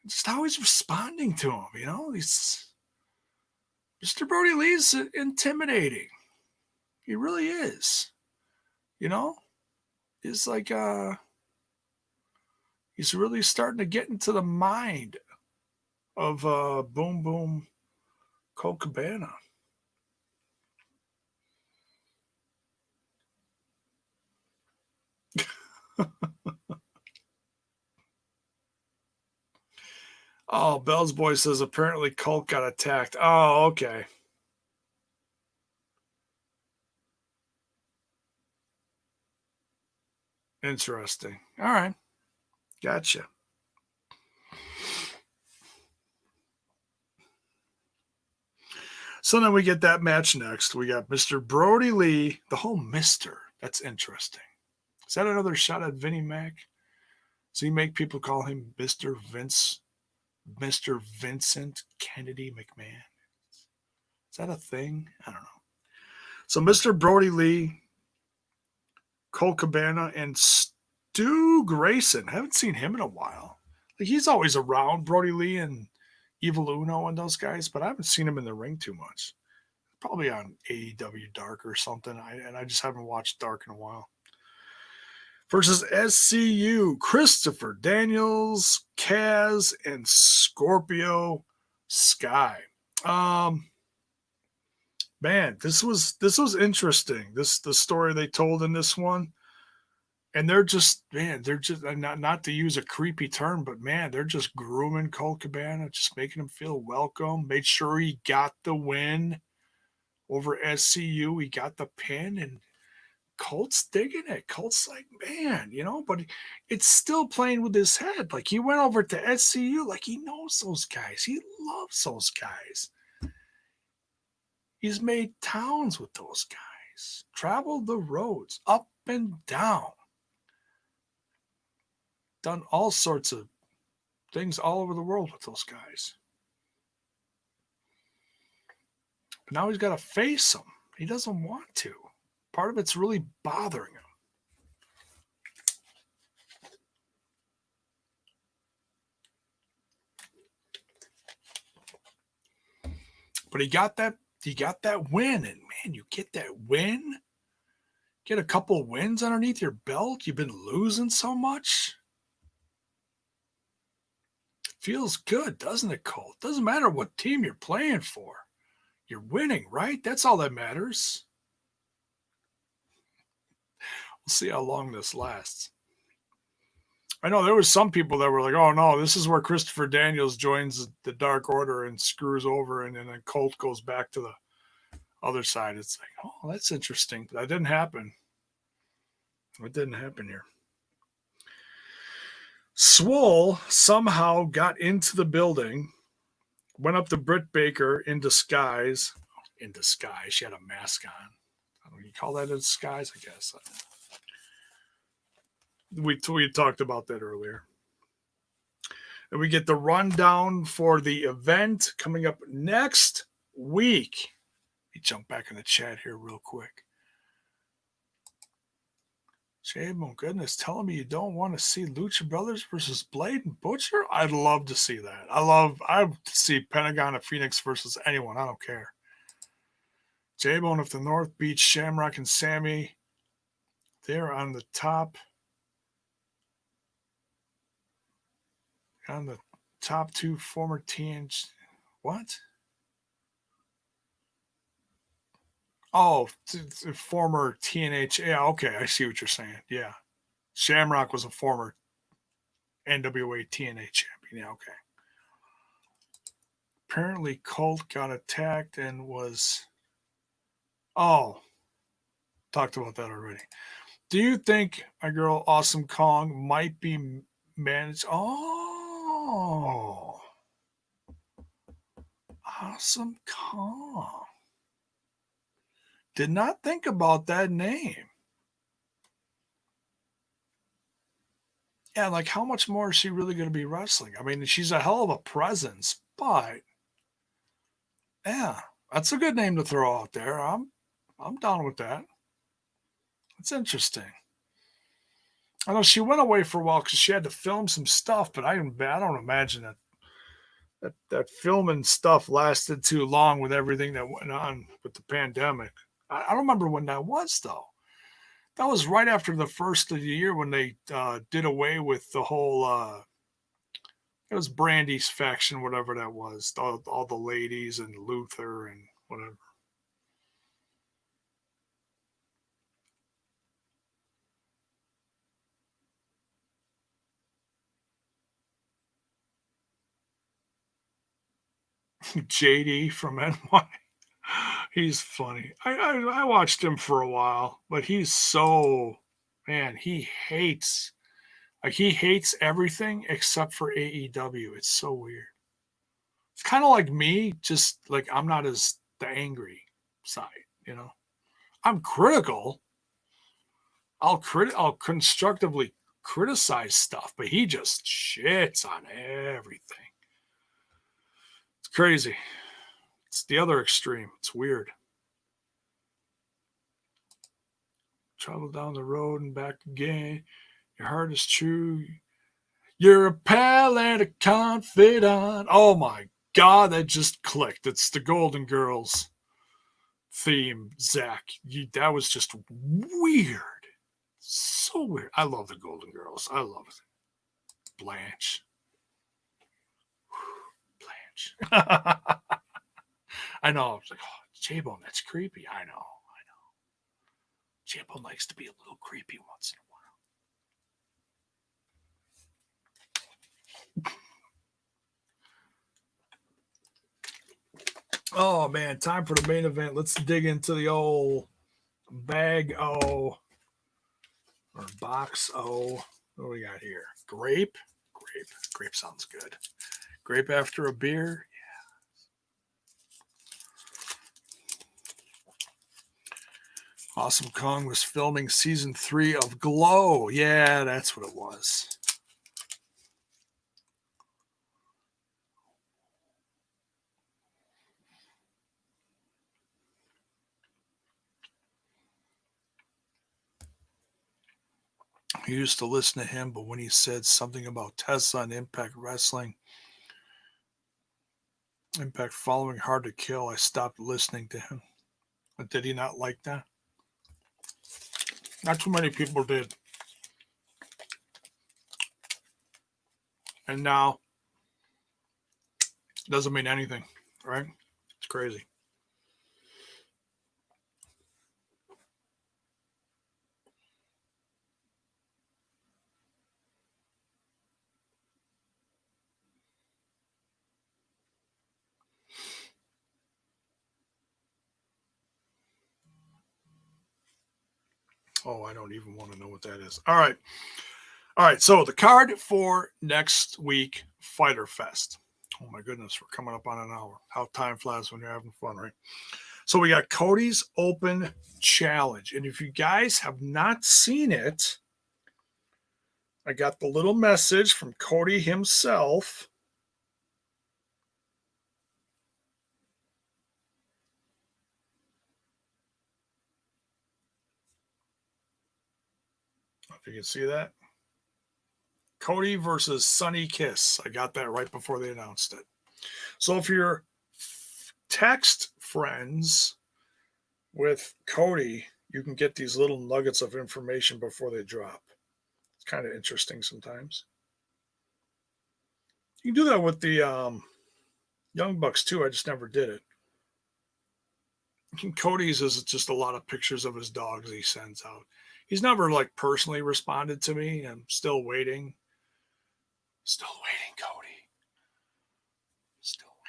just how he's responding to him, he's Mr. Brody Lee's intimidating. He really is. He's like he's really starting to get into the mind of Boom Boom Colt Cabana. Oh, Bell's boy says apparently Colt got attacked. Oh, okay. Interesting. All right. Gotcha. So then we get that match next. We got Mr. Brody Lee, the whole Mr. That's interesting. Is that another shot at Vinnie Mac? Does he make people call him Mr. Mr. Vincent Kennedy McMahon? Is that a thing? I don't know. So Mr. Brody Lee, Colt Cabana, and Stu Grayson. I haven't seen him in a while. Like he's always around, Brody Lee and Evil Uno and those guys, but I haven't seen him in the ring too much. Probably on AEW Dark or something. I just haven't watched Dark in a while. Versus SCU, Christopher Daniels, Kaz, and Scorpio Sky. Man, this was interesting. The story they told in this one. And they're just not to use a creepy term, but man, they're just grooming Colt Cabana, just making him feel welcome. Made sure he got the win over SCU. He got the pin, and Colt's digging it. Colt's like, man, but it's still playing with his head. Like he went over to SCU, like he knows those guys. He loves those guys. He's made towns with those guys, traveled the roads up and down. Done all sorts of things all over the world with those guys. But now he's got to face them. He doesn't want to. Part of it's really bothering him. But he got that win, and man, you get that win, get a couple of wins underneath your belt. You've been losing so much. Feels good, doesn't it, Colt? Doesn't matter what team you're playing for. You're winning, right? That's all that matters. We'll see how long this lasts. I know there was some people that were like, oh no, this is where Christopher Daniels joins the Dark Order and screws over, and then Colt goes back to the other side. It's like, oh, that's interesting. But that didn't happen. It didn't happen here. Swole somehow got into the building, went up to Britt Baker in disguise. In disguise, she had a mask on. I don't know, you call that a disguise, I guess. We talked about that earlier. And we get the rundown for the event coming up next week. Let me jump back in the chat here real quick. J-Bone, goodness, telling me you don't want to see Lucha Brothers versus Blade and Butcher? I'd love to see that. I'd see Pentagon and Phoenix versus anyone. I don't care. J-Bone, if the North beats Shamrock and Sammy, they're on the top. On the top two former TNG. What? Oh, former TNH. Yeah, okay. I see what you're saying. Yeah. Shamrock was a former NWA TNA champion. Yeah, okay. Apparently, Colt got attacked and was. Oh, talked about that already. Do you think my girl Awesome Kong might be managed? Oh, Awesome Kong. Did not think about that name. Yeah, like how much more is she really going to be wrestling? I mean, she's a hell of a presence, but yeah, that's a good name to throw out there. I'm down with that. It's interesting. I know she went away for a while because she had to film some stuff, but I don't imagine that filming stuff lasted too long with everything that went on with the pandemic. I don't remember when that was though. That was right after the first of the year when they did away with the whole. It was Brandy's faction, whatever that was. All the ladies and Luther and whatever. JD from NY. He's funny. I watched him for a while, but he's so man. He hates everything except for AEW. It's so weird. It's kind of like me, just like I'm not as the angry side. You know, I'm critical. I'll constructively criticize stuff, but he just shits on everything. It's crazy. It's the other extreme. It's weird. Travel down the road and back again. Your heart is true. You're a pal and a confidant. Oh my God, that just clicked. It's the Golden Girls theme, Zach. That was just weird. So weird. I love the Golden Girls. I love it. Blanche. Blanche. I know. I was like, oh, J-Bone, that's creepy. I know. J-Bone likes to be a little creepy once in a while. Oh man, time for the main event. Let's dig into the old bag O or box O. What do we got here? Grape? Grape sounds good. Grape after a beer? Awesome Kong was filming season 3 of Glow. Yeah, that's what it was. I used to listen to him, but when he said something about Tessa and Impact Wrestling, Impact following Hard to Kill, I stopped listening to him. But did he not like that? Not too many people did. And now, it doesn't mean anything, right? It's crazy. Oh, I don't even want to know what that is. All right. All right. So the card for next week, Fighter Fest. Oh my goodness, we're coming up on an hour. How time flies when you're having fun, right? So we got Cody's Open Challenge. And if you guys have not seen it, I got the little message from Cody himself. If you can see that. Cody versus Sonny Kiss. I got that right before they announced it. So if you're text friends with Cody, you can get these little nuggets of information before they drop. It's kind of interesting sometimes. You can do that with the Young Bucks too. I just never did it. Cody's is just a lot of pictures of his dogs he sends out. He's never like personally responded to me. I'm still waiting. Still waiting, Cody. Still waiting.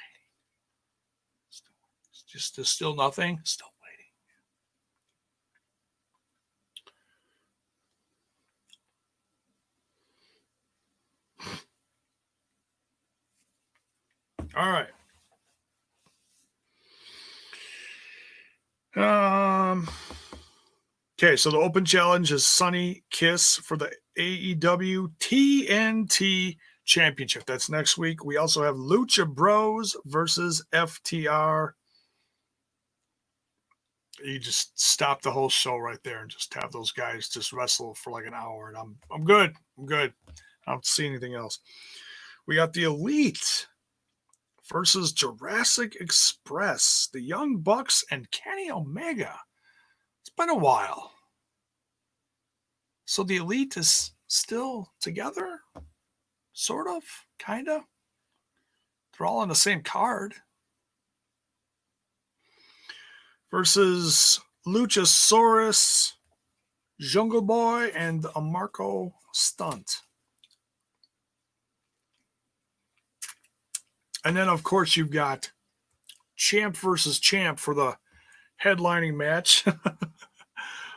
Just still nothing. Still waiting. All right. Okay, so the open challenge is Sonny Kiss for the AEW TNT Championship. That's next week. We also have Lucha Bros versus FTR. You just stop the whole show right there and just have those guys just wrestle for like an hour, and I'm good. I'm good. I don't see anything else. We got the Elite versus Jurassic Express, the Young Bucks and Kenny Omega. It's been a while. So the Elite is still together? Sort of? Kind of? They're all on the same card. Versus Luchasaurus, Jungle Boy, and Marco Stunt. And then, of course, you've got Champ versus Champ for the headlining match.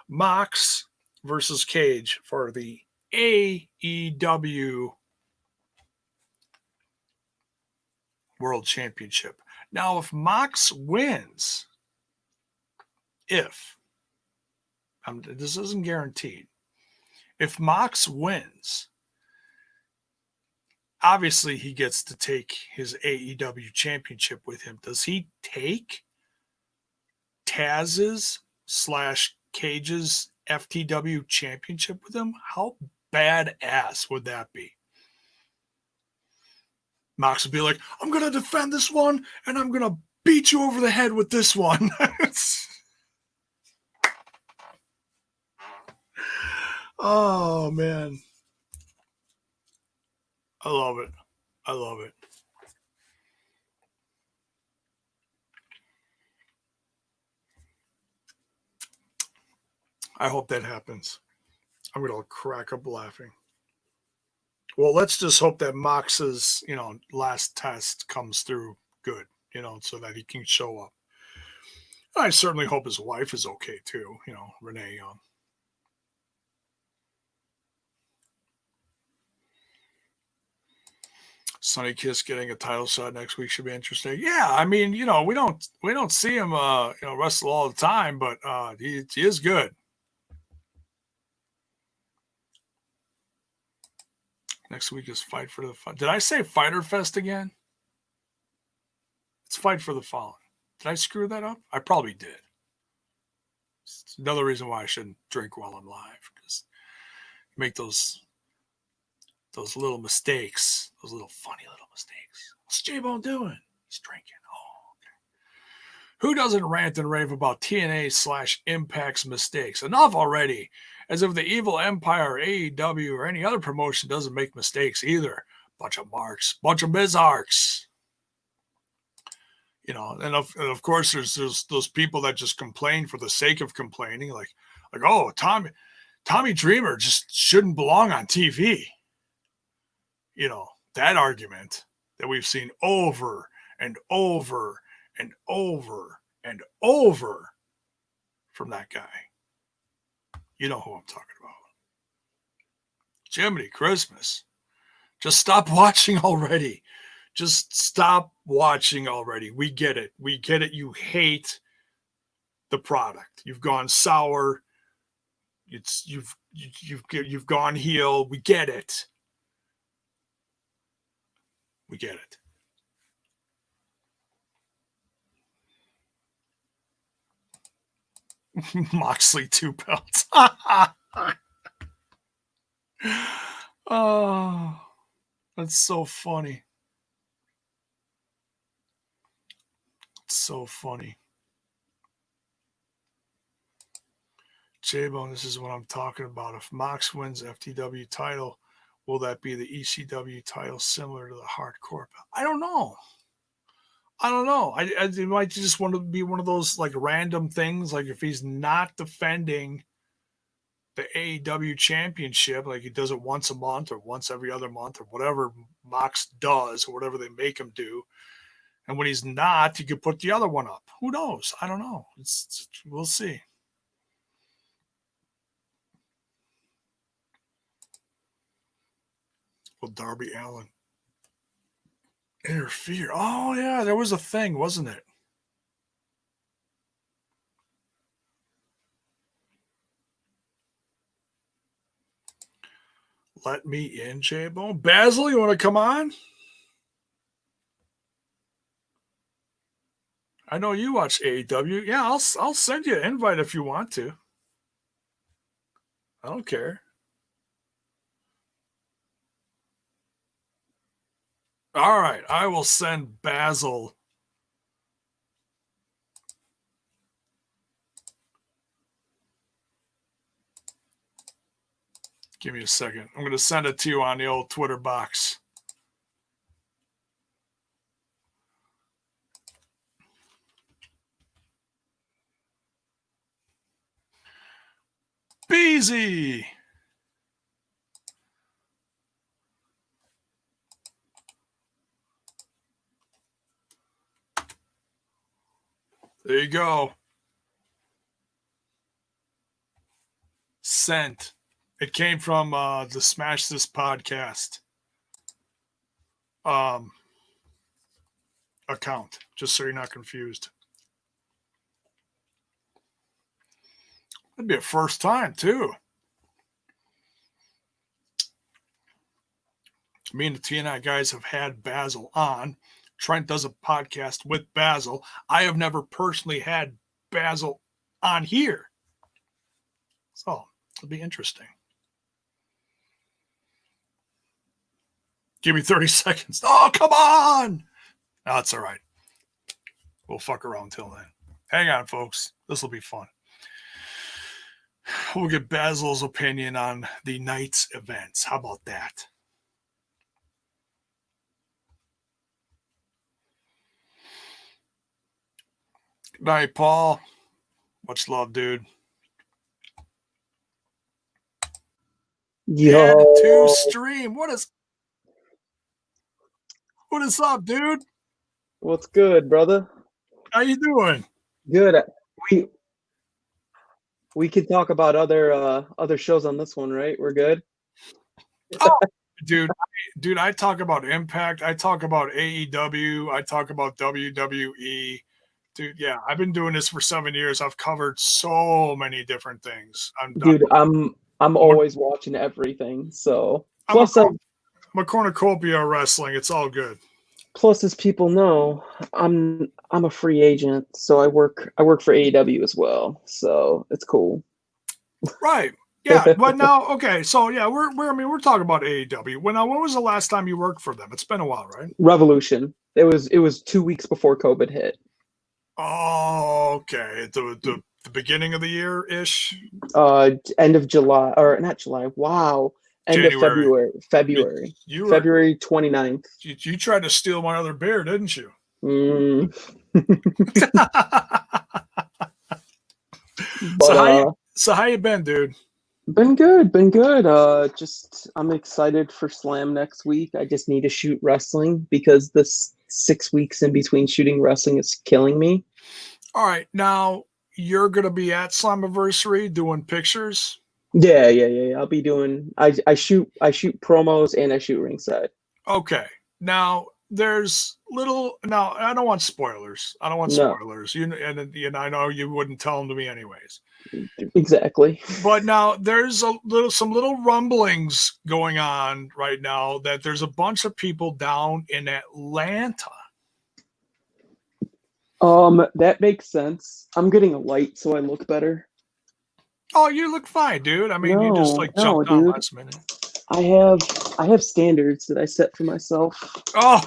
Mox versus Cage for the AEW World Championship. Now, if Mox wins, this isn't guaranteed. If Mox wins, obviously he gets to take his AEW championship with him. Does he take Taz's / Cage's FTW championship with him? How badass would that be? Mox would be like, I'm going to defend this one, and I'm going to beat you over the head with this one. Oh, man. I love it. I love it. I hope that happens. I'm going to crack up laughing. Well, let's just hope that Mox's, last test comes through good, so that he can show up. I certainly hope his wife is okay too, Renee Young. Sonny Kiss getting a title shot next week should be interesting. Yeah, I mean, we don't see him, wrestle all the time, but he is good. Next week is Fight for the Fallen. Did I say Fighter Fest again? It's Fight for the Fallen. Did I screw that up? I probably did. It's another reason why I shouldn't drink while I'm live, because you make those little mistakes, those little funny little mistakes. What's J-Bone doing? He's drinking. Oh, okay. Who doesn't rant and rave about TNA / Impact's mistakes? Enough already. As if the Evil Empire, AEW, or any other promotion doesn't make mistakes either. Bunch of marks. Bunch of Mizarks. And of course, there's those people that just complain for the sake of complaining. Like, oh, Tommy Dreamer just shouldn't belong on TV. That argument that we've seen over and over and over and over from that guy. You know who I'm talking about. Jiminy Christmas. Just stop watching already. Just stop watching already. We get it. We get it. You hate the product. You've gone sour. You've gone heel. We get it. We get it. Moxley 2 belts. Oh, that's so funny. It's so funny. J-Bone, this is what I'm talking about. If Mox wins FTW title, will that be the ECW title similar to the hardcore? I don't know. It might just want to be one of those like random things. Like if he's not defending the AEW championship, like he does it once a month or once every other month or whatever Mox does or whatever they make him do. And when he's not, you could put the other one up. Who knows? I don't know. We'll see. Will Darby Allin interfere? Oh, yeah, there was a thing, wasn't it? Let me in, J-Bone. Basil, you want to come on? I know you watch AEW. Yeah, I'll send you an invite if you want to. I don't care. All right, I will send Basil. Give me a second. I'm going to send it to you on the old Twitter box. Beezy. There you go. Sent. It came from the Smash This podcast account, just so you're not confused. It'd be a first time, too. Me and the TNI guys have had Basil on. Trent does a podcast with Basil. I have never personally had Basil on here. So it'll be interesting. Give me 30 seconds. Oh, come on. No, that's all right. We'll fuck around until then. Hang on, folks. This will be fun. We'll get Basil's opinion on the night's events. How about that? Good night, Paul. Much love, dude. Yo. Add to stream. What is up, dude? What's good, brother? How you doing? Good. We could talk about other shows on this one, right? We're good. Oh, dude, I talk about Impact. I talk about AEW. I talk about WWE. Dude, yeah, I've been doing this for 7 years. I've covered so many different things. I'm always watching everything. So I'm a cornucopia of wrestling. It's all good. Plus, as people know, I'm a free agent, so I work for AEW as well. So it's cool. Right. Yeah, but now, okay, so yeah, we're talking about AEW. When was the last time you worked for them? It's been a while, right? Revolution. It was 2 weeks before COVID hit. Oh, okay. The beginning of the year ish. End of July, or not July. Wow. End January. of February. February 29th. You tried to steal my other beer, didn't you? So how you been, dude? Been good. Just I'm excited for Slam next week. I just need to shoot wrestling because this 6 weeks in between shooting wrestling is killing me. All right, now you're gonna be at Slammiversary doing pictures. Yeah. I'll be doing. I shoot promos and I shoot ringside. Okay, now there's little. Now I don't want spoilers. You I know you wouldn't tell them to me anyways. Exactly. But now there's some little rumblings going on right now that there's a bunch of people down in Atlanta. That makes sense. I'm getting a light so I look better. Oh, you look fine, dude. I mean, you just jumped on last minute. I have standards that I set for myself Oh,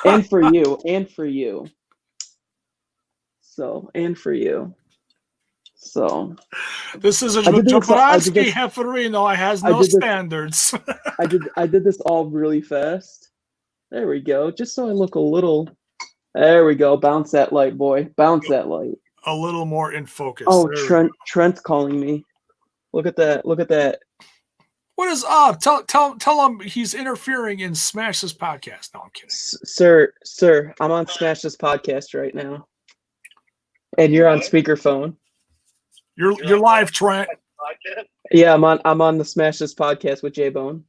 and for you. So, and for you. So, this is a I did this. Jabrowski Hefferino has I no did this. standards. I did this all really fast. There we go. Just so I look a little. There we go. Bounce that light, boy. Bounce that light. A little more in focus. Oh, There we go. Trent's calling me. Look at that. Look at that. What is up? Tell him he's interfering in Smash's podcast. No, I'm kidding. Sir, I'm on Smash This podcast right now. And you're on speakerphone. You're live, Trent. Yeah, I'm on the Smash This podcast with J Bone.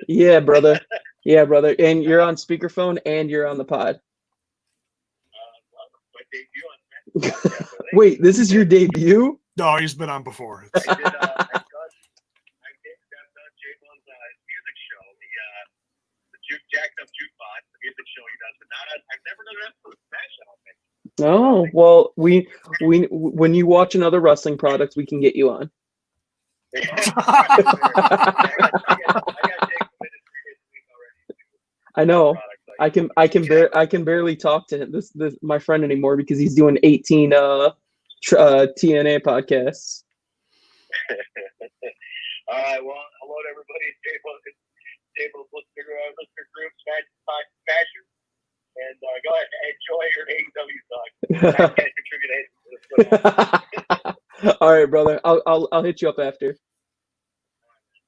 Yeah, brother. Yeah, brother. And you're on speakerphone and you're on the pod. Wait, this is your debut? No, he's been on before. I did J-Bone's music show, the jacked up jukebox, the music show he does, but I've never done that for Smash, I don't think. Oh, well, we when you watch another wrestling product, we can get you on. I got Jake committed 3 days a week already. I know. I can barely talk to him, this my friend anymore because he's doing 18 TNA podcasts. All right, well, hello to everybody. J-Bone's listener group, Smashers. And go ahead and enjoy your AEW talk. I can't contribute anything. All right, brother. I'll hit you up after.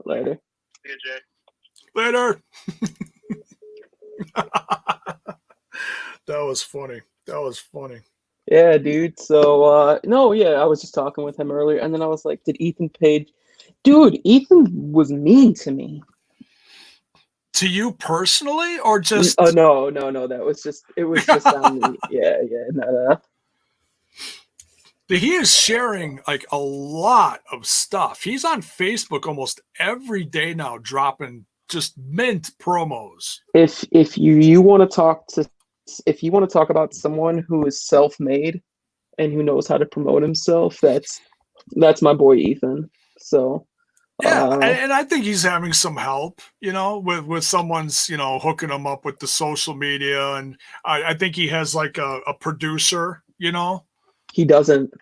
Later. See you, Jay. Later. That was funny. Yeah, dude. So no, yeah, I was just talking with him earlier, and then I was like, did Ethan Page? Dude, Ethan was mean to me. To you personally, or just? Oh no. That was just on me. Yeah, no. He is sharing like a lot of stuff. He's on Facebook almost every day now, dropping just mint promos. If you want to talk about someone who is self-made and who knows how to promote himself, that's my boy Ethan. So yeah, and I think he's having some help, with someone's, hooking him up with the social media, and I think he has like a producer, He doesn't.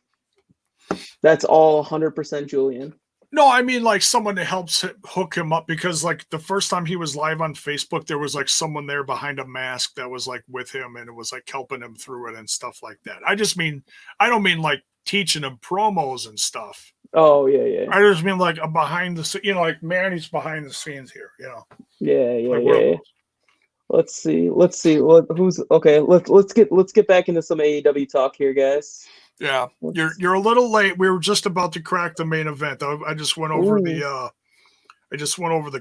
That's all 100% Julian. No, I mean like someone that helps hook him up, because like the first time he was live on Facebook, there was like someone there behind a mask that was like with him, and it was like helping him through it and stuff like that. I don't mean like teaching him promos and stuff. Oh yeah. I just mean like a behind the scenes, like Manny's behind the scenes here, Yeah. Like, Let's see. Who's okay? Let's get back into some AEW talk here, guys. Yeah, you're a little late. We were just about to crack the main event. I just went over the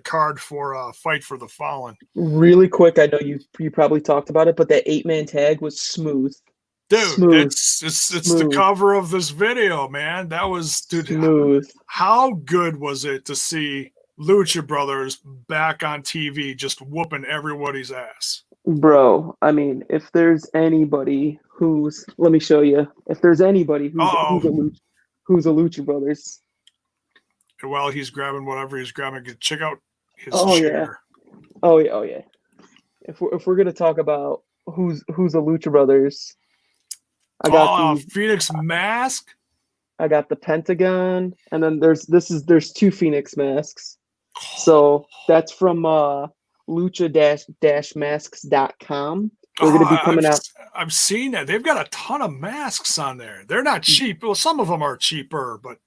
card for Fight for the Fallen. Really quick, I know you probably talked about it, but that 8-man tag was smooth. Dude, smooth. It's the cover of this video, man. That was smooth. How good was it to see Lucha Brothers back on TV just whooping everybody's ass? Bro, I mean, if there's anybody let me show you. If there's anybody who's a Lucha Brothers. While he's grabbing whatever he's grabbing, check out his Yeah. chair. Oh yeah. If we're gonna talk about who's a Lucha Brothers, I got Phoenix Mask. I got the Pentagon, and then there's 2 Phoenix masks. So that's from lucha-masks.com. They're going to be coming out. I've seen that. They've got a ton of masks on there. They're not cheap. Well, some of them are cheaper, but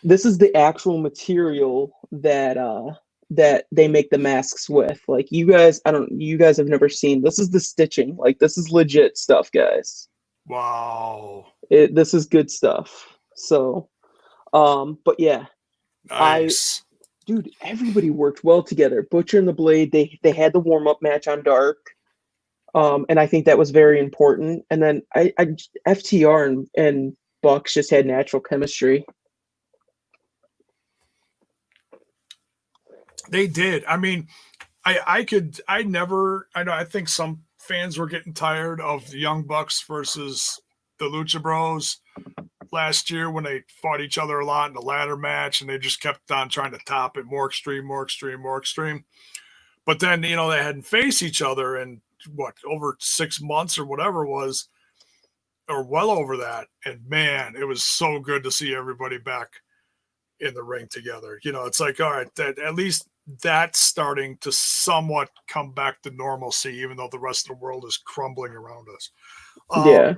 this is the actual material that they make the masks with. Like you guys have never seen. This is the stitching. Like this is legit stuff, guys. Wow. This is good stuff. So, but yeah. Nice. Dude, everybody worked well together. Butcher and the Blade, they had the warm-up match on Dark. And I think that was very important. And then FTR and Bucks just had natural chemistry. They did. I mean, I think some fans were getting tired of the Young Bucks versus the Lucha Bros. last year when they fought each other a lot in the ladder match, and they just kept on trying to top it, more extreme, more extreme, more extreme. But then, they hadn't faced each other in over 6 months or whatever it was, or well over that. And man, it was so good to see everybody back in the ring together. It's like, all right, that at least that's starting to somewhat come back to normalcy, even though the rest of the world is crumbling around us. Yeah.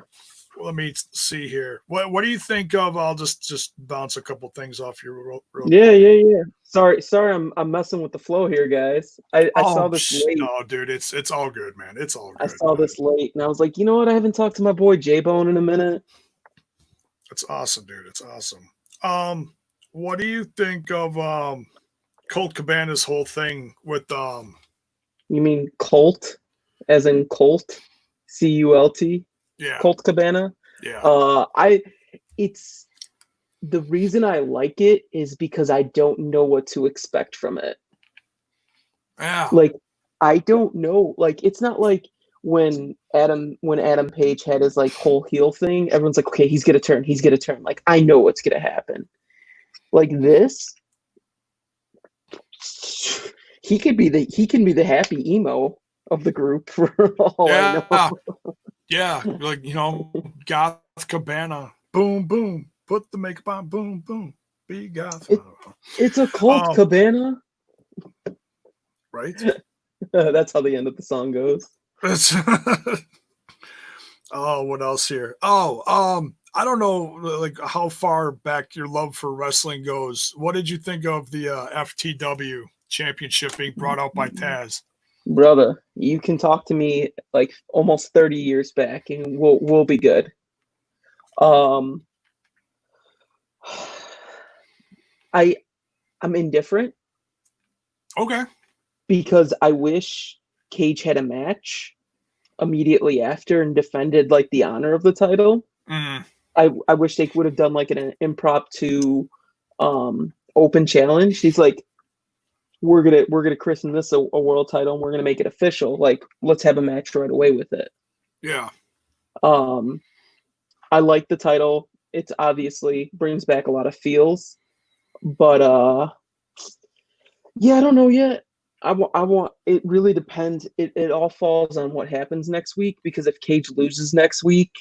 Let me see here. What do you think of? I'll just bounce a couple things off you real Yeah. Sorry, I'm messing with the flow here, guys. I saw this late. No, dude, it's all good, man. It's all good. I saw this late, and I was like, you know what? I haven't talked to my boy J-Bone in a minute. It's awesome, dude. It's awesome. What do you think of Colt Cabana's whole thing with You mean Colt, as in Colt, Cult? Yeah. Colt Cabana. Yeah. It's the reason I like it is because I don't know what to expect from it. Yeah. Like, I don't know. Like, it's not like when Adam Page had his like whole heel thing. Everyone's like, okay, he's gonna turn. Like, I know what's gonna happen. Like this, he can be the happy emo of the group for all I know. Yeah, like, Goth Cabana, boom, boom, put the makeup on, boom, boom, be Goth. It's a Colt Cabana. Right? That's how the end of the song goes. Oh, what else here? Oh, I don't know, like, how far back your love for wrestling goes. What did you think of the FTW championship being brought out by Taz? Brother, you can talk to me like almost 30 years back and we'll be good. I'm indifferent. Okay. Because I wish Cage had a match immediately after and defended like the honor of the title. Mm. I wish they would have done like an impromptu open challenge. He's like, we're gonna christen this a world title and we're gonna make it official. Like, let's have a match right away with it. Yeah. I like the title. It's obviously brings back a lot of feels, but yeah, I don't know yet. I want. It really depends. It all falls on what happens next week, because if Cage loses next week,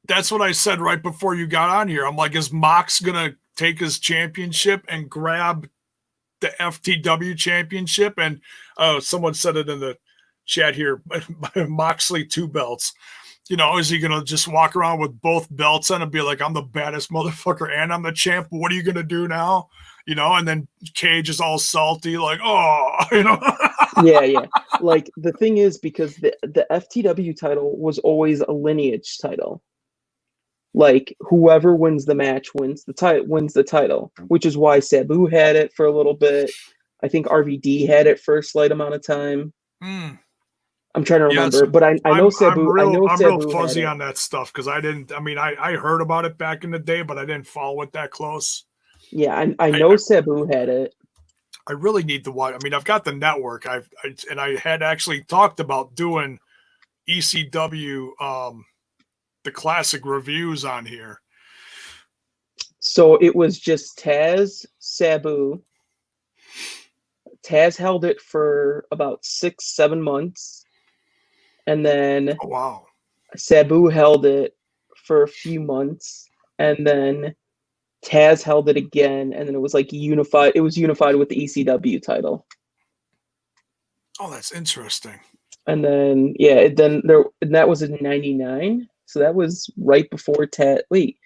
that's what I said right before you got on here. I'm like, is Mox gonna take his championship and grab the FTW championship? And someone said it in the chat here, Moxley 2 belts. Is he gonna just walk around with both belts on and be like, I'm the baddest motherfucker and I'm the champ? What are you gonna do now? And then Cage is all salty, like, yeah. Like, the thing is, because the FTW title was always a lineage title. Like, whoever wins the match wins the title, which is why Sabu had it for a little bit. I think RVD had it for a slight amount of time. I'm trying to remember, but I know Sabu. I'm real fuzzy on that stuff because I heard about it back in the day, but I didn't follow it that close. Yeah, I know Sabu had it. I really need to watch. I've got the network. I had actually talked about doing ECW, the classic reviews on here. So it was just Taz, Sabu. Taz held it for about 6-7 months, and then Sabu held it for a few months, and then Taz held it again, and then it was like unified. It was unified with the ECW title. Oh, that's interesting. And then that was in '99, so that was right before Taz. Wait,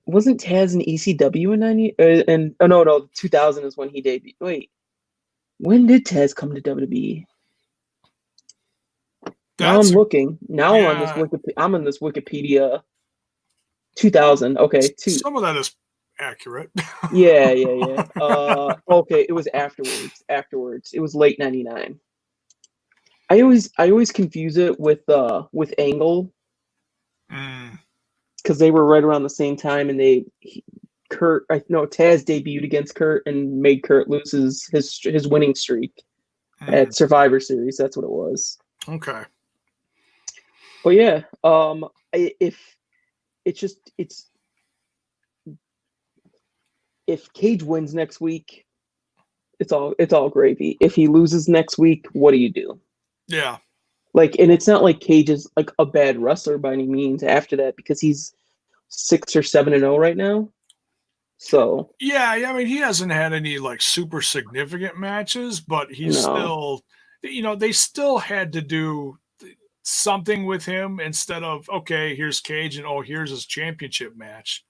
wasn't Taz in ECW in '90? No, 2000 is when he debuted. Wait, when did Taz come to WWE? Now I'm looking. Now I'm on this Wikipedia. 2000. Okay. Some of that is accurate. Yeah. Okay, it was afterwards. It was late '99. I always confuse it with Angle, because they were right around the same time, and Taz debuted against Kurt and made Kurt lose his winning streak at Survivor Series. That's what it was. Okay. But yeah, if it's if Cage wins next week, it's all gravy. If he loses next week, what do you do? Yeah. Like, and it's not like Cage is like a bad wrestler by any means after that, because he's 6 or 7-0 right now. So Yeah, I mean, he hasn't had any like super significant matches, but he's no, still, they still had to do something with him instead of, okay, here's Cage and oh, here's his championship match.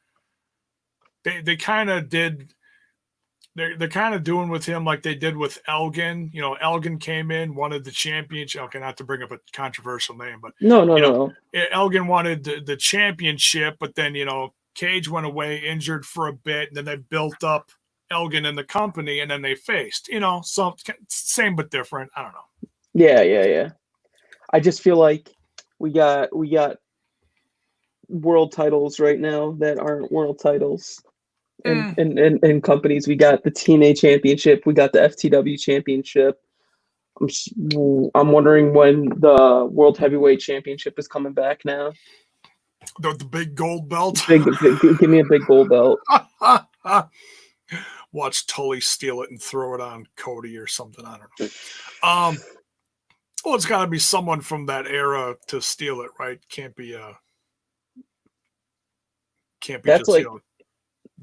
They kind of did. They're kind of doing with him like they did with Elgin. Elgin came in, wanted the championship. Okay, not to bring up a controversial name, but no, no, you know, no. Elgin wanted the championship, but then Cage went away injured for a bit, and then they built up Elgin in the company, and then they faced. Some same but different. I don't know. Yeah, yeah, yeah. I just feel like we got world titles right now that aren't world titles. And Mm. and companies, we got the TNA championship, we got the FTW championship. I'm wondering when the world heavyweight championship is coming back now. The big gold belt. Give me a big gold belt. Watch Tully steal it and throw it on Cody or something. I don't know. Well, it's got to be someone from that era to steal it, right? Can't be That's just like,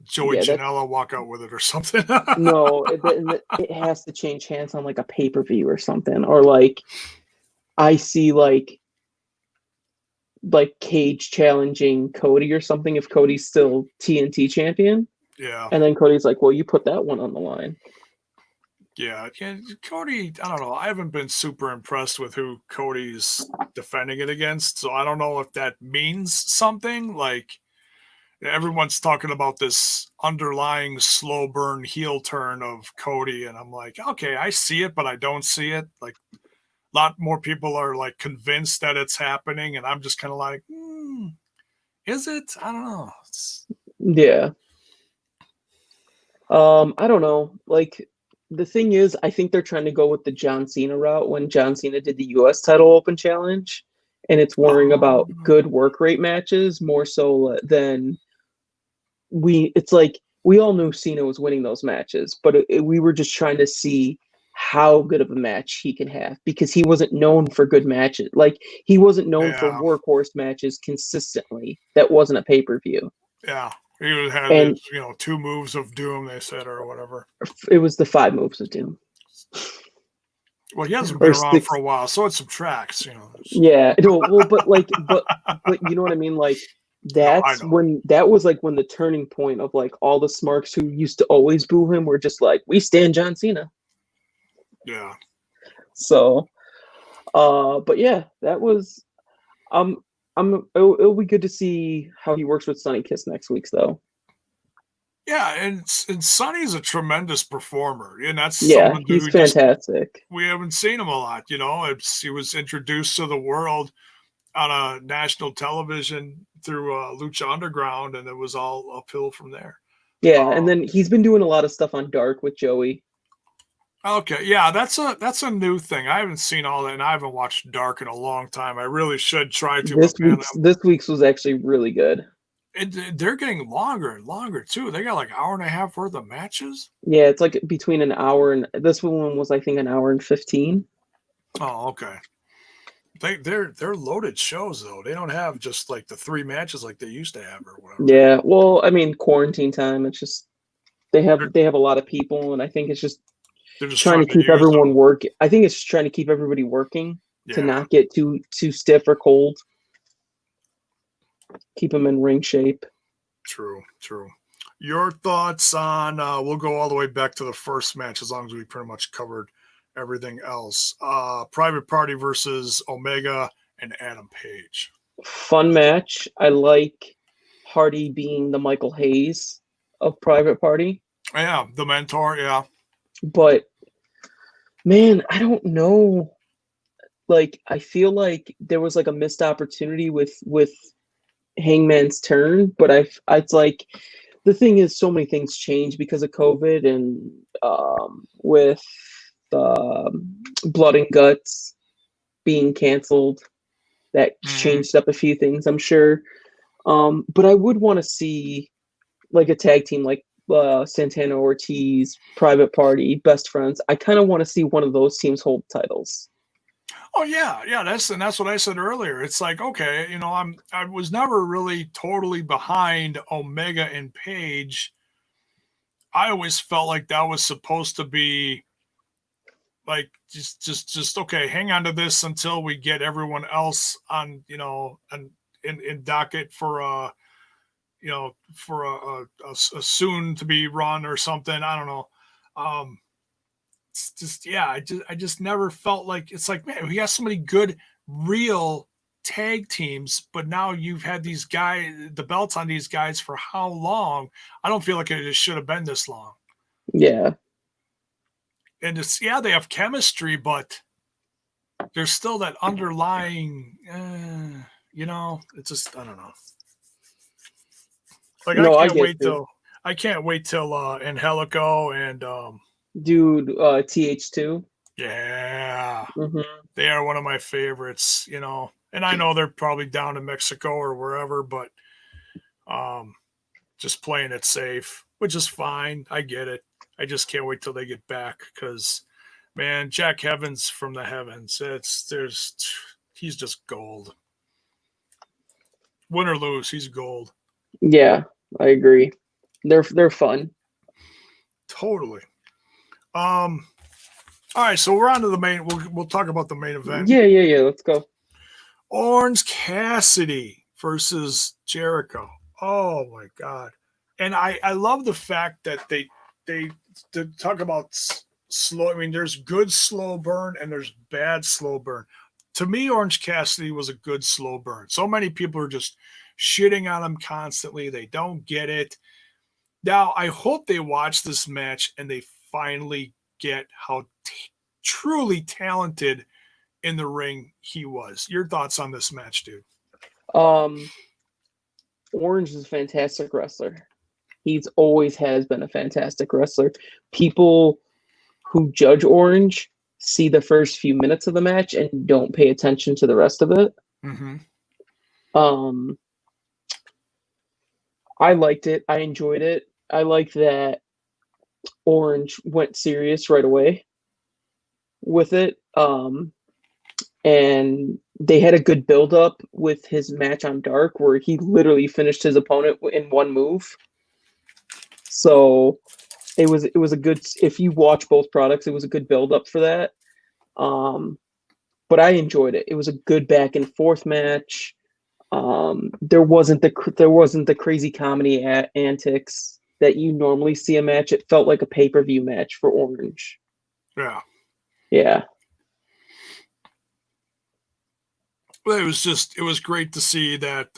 Joey yeah, Janela walk out with it or something. no, it has to change hands on like a pay-per-view or something, or like I see like Cage challenging Cody or something if Cody's still TNT champion. Yeah. And then Cody's like, well, you put that one on the line. Yeah. Cody, I don't know. I haven't been super impressed with who Cody's defending it against. So I don't know if that means something. Like, everyone's talking about this underlying slow burn heel turn of Cody. And I'm like, okay, I see it, but I don't see it. Like, a lot more people are like convinced that it's happening. And I'm just kind of like, is it? I don't know. Yeah. I don't know. Like, the thing is, I think they're trying to go with the John Cena route when John Cena did the US title open challenge, and it's worrying about good work rate matches more so than it's like we all knew Cena was winning those matches, but we were just trying to see how good of a match he can have, because he wasn't known for good matches. Like, he wasn't known for Yeah. workhorse matches consistently. That wasn't a pay-per-view. Yeah. He had And his, 2 moves of doom, they said, or whatever. it was the 5 moves of doom. Well, he hasn't Or been around 6. for a while, so it subtracts, Yeah, no, well, but you know what I mean? Like, that's know. when that was like when the turning point of like all the smarks who used to always boo him were just like, we stand John Cena. Yeah. So, but yeah, that was it'll be good to see how he works with Sonny Kiss next week, though. Yeah, and Sonny's a tremendous performer, and that's Yeah, someone he's who fantastic. we haven't seen him a lot. He was introduced to the world on a national television through Lucha Underground, and it was all uphill from there. Yeah, and then he's been doing a lot of stuff on Dark with Joey. Okay, yeah, that's a new thing. I haven't seen all that, and I haven't watched Dark in a long time. I really should try to. This week's was actually really good. They're getting longer and longer too. They got like an hour and a half worth of matches. Yeah, it's like between an hour and this one was, I think, an hour and 15. Oh, okay. They're loaded shows though. They don't have just like the 3 matches like they used to have or whatever. Yeah, well, I mean, quarantine time. It's just they have a lot of people, and I think it's just they're just trying to keep everyone working. I think it's trying to keep everybody working to not get too stiff or cold. Keep them in ring shape. True. Your thoughts on? We'll go all the way back to the first match as long as we pretty much covered everything else. Private Party versus Omega and Adam Page. Fun match. I like Hardy being the Michael Hayes of Private Party. Yeah, the mentor. Yeah, but man, I don't know. Like, I feel like there was like a missed opportunity with Hangman's turn, but it's like the thing is, so many things change because of COVID, and with Blood and Guts being canceled, That Mhm. changed up a few things, I'm sure. But I would want to see like a tag team like Santana Ortiz, Private Party, Best Friends. I kind of want to see one of those teams hold titles. Oh yeah, yeah. That's what I said earlier. It's like, okay, I was never really totally behind Omega and Page. I always felt like that was supposed to be like just okay. Hang on to this until we get everyone else on, and in docket for a soon to be run or something. I don't know. Um, it's just yeah, I just never felt like it's like, man, we got so many good real tag teams, but now you've had these guys, the belts on these guys for how long? I don't feel like it should have been this long. Yeah. And it's yeah, they have chemistry, but there's still that underlying, it's just I don't know. Like No, I get you. I can't wait till Angelico and Dude, TH2. yeah, Mm-hmm. they are one of my favorites, and I know they're probably down in Mexico or wherever, but um, just playing it safe, which is fine. I get it. I just can't wait till they get back because, man, Jack Heavens from the heavens. He's just gold. Win or lose, he's gold. Yeah, I agree. They're fun. Totally. All right, so we're on to the main. We'll talk about the main event. Yeah. Let's go. Orange Cassidy versus Jericho. Oh my god! And I love the fact that they talk about slow. I mean, there's good slow burn and there's bad slow burn. To me, Orange Cassidy was a good slow burn. So many people are just shitting on him constantly. They don't get it. Now, I hope they watch this match and they finally get how truly talented in the ring he was. Your thoughts on this match, dude? Orange is a fantastic wrestler. He's always has been a fantastic wrestler. People who judge Orange see the first few minutes of the match and don't pay attention to the rest of it. Mm-hmm. I liked it. I enjoyed it. I like that Orange went serious right away with it. And they had a good build up with his match on Dark where he literally finished his opponent in one move. So it was a good, if you watch both products, it was a good build up for that. But I enjoyed it. It was a good back and forth match. There wasn't the crazy comedy antics that you normally see a match. It felt like a pay-per-view match for Orange. Yeah. Yeah. Well, it was great to see that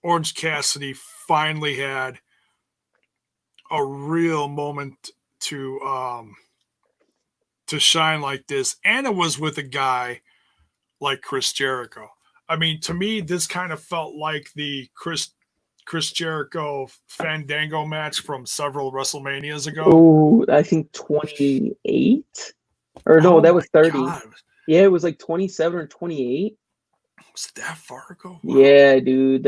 Orange Cassidy finally had a real moment to shine like this, and it was with a guy like Chris Jericho. I mean, to me, this kind of felt like the Chris Jericho Fandango match from several WrestleManias ago. Oh, I think 28, or no, that was 30. God. Yeah, it was like 27 or 28. Was it that far ago? Wow. Yeah, dude.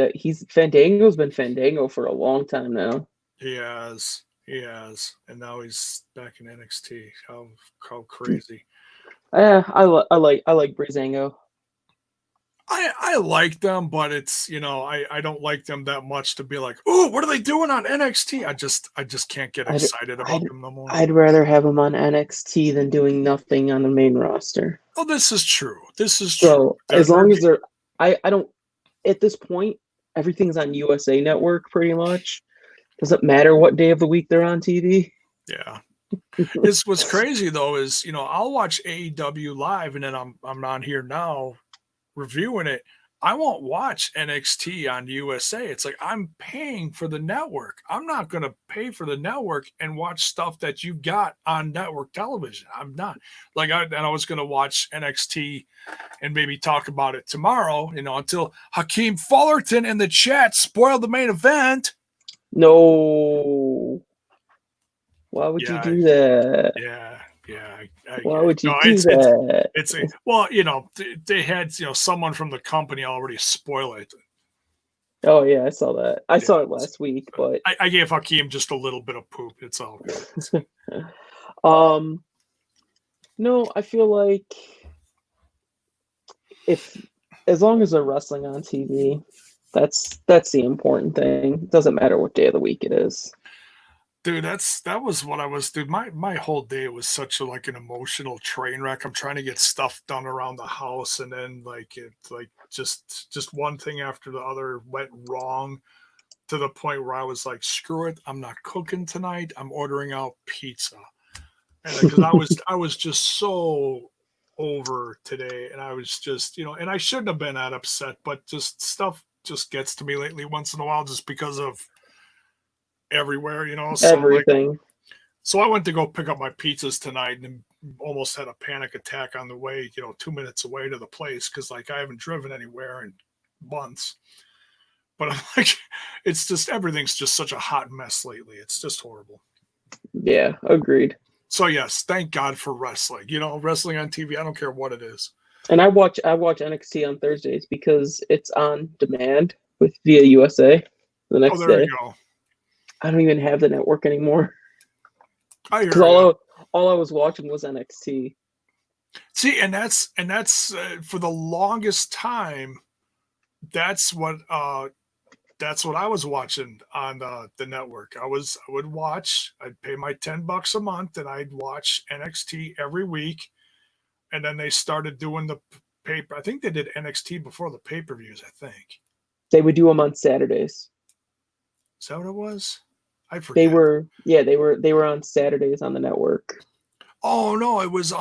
Fandango's been Fandango for a long time now. He has, and now he's back in NXT. How crazy! I like Breezango. I like them, but it's I don't like them that much to be like, oh, what are they doing on NXT? I just can't get excited about them no more. I'd rather have them on NXT than doing nothing on the main roster. Oh, this is true. So as long as I don't, at this point, everything's on USA Network pretty much. Doesn't matter what day of the week they're on TV. Yeah. It's what's crazy though is I'll watch AEW live and then I'm on here now reviewing it. I won't watch NXT on USA. It's like I'm paying for the network. I'm not going to pay for the network and watch stuff that you got on network television. I'm not. Like I was going to watch NXT and maybe talk about it tomorrow, until Hakeem Fullerton in the chat spoiled the main event. No. Why would you do that? Yeah. Why would you no, do that? well, they had someone from the company already spoil it. Oh yeah, I saw that. I saw it Yeah, last week, but I gave Hakeem just a little bit of poop. It's all good. no, I feel like if as long as they're wrestling on TV, that's the important thing. It doesn't matter what day of the week it is. Dude, that was what I was. Dude, my whole day was such like an emotional train wreck. I'm trying to get stuff done around the house, and then just one thing after the other went wrong to the point where I was like, screw it, I'm not cooking tonight. I'm ordering out pizza, and because I was just so over today, and I was just and I shouldn't have been that upset, but just stuff just gets to me lately once in a while, just because of everywhere, Everything. So I went to go pick up my pizzas tonight and almost had a panic attack on the way, 2 minutes away to the place, because I haven't driven anywhere in months. But I'm like, it's just everything's just such a hot mess lately. It's just horrible. Yeah, agreed. So yes, thank God for wrestling. Wrestling on TV. I don't care what it is. And I watch NXT on Thursdays because it's on demand via USA the next there day. you go. I don't even have the network anymore. Because all I was watching was NXT. See, and that's for the longest time. That's what I was watching on the network. I would watch. I'd pay my $10 a month, and I'd watch NXT every week. And then they started doing the paper. I think they did NXT before the pay-per-views. I think they would do them on Saturdays. Is that what it was? I forget. They were on Saturdays on the network. Oh no, it was it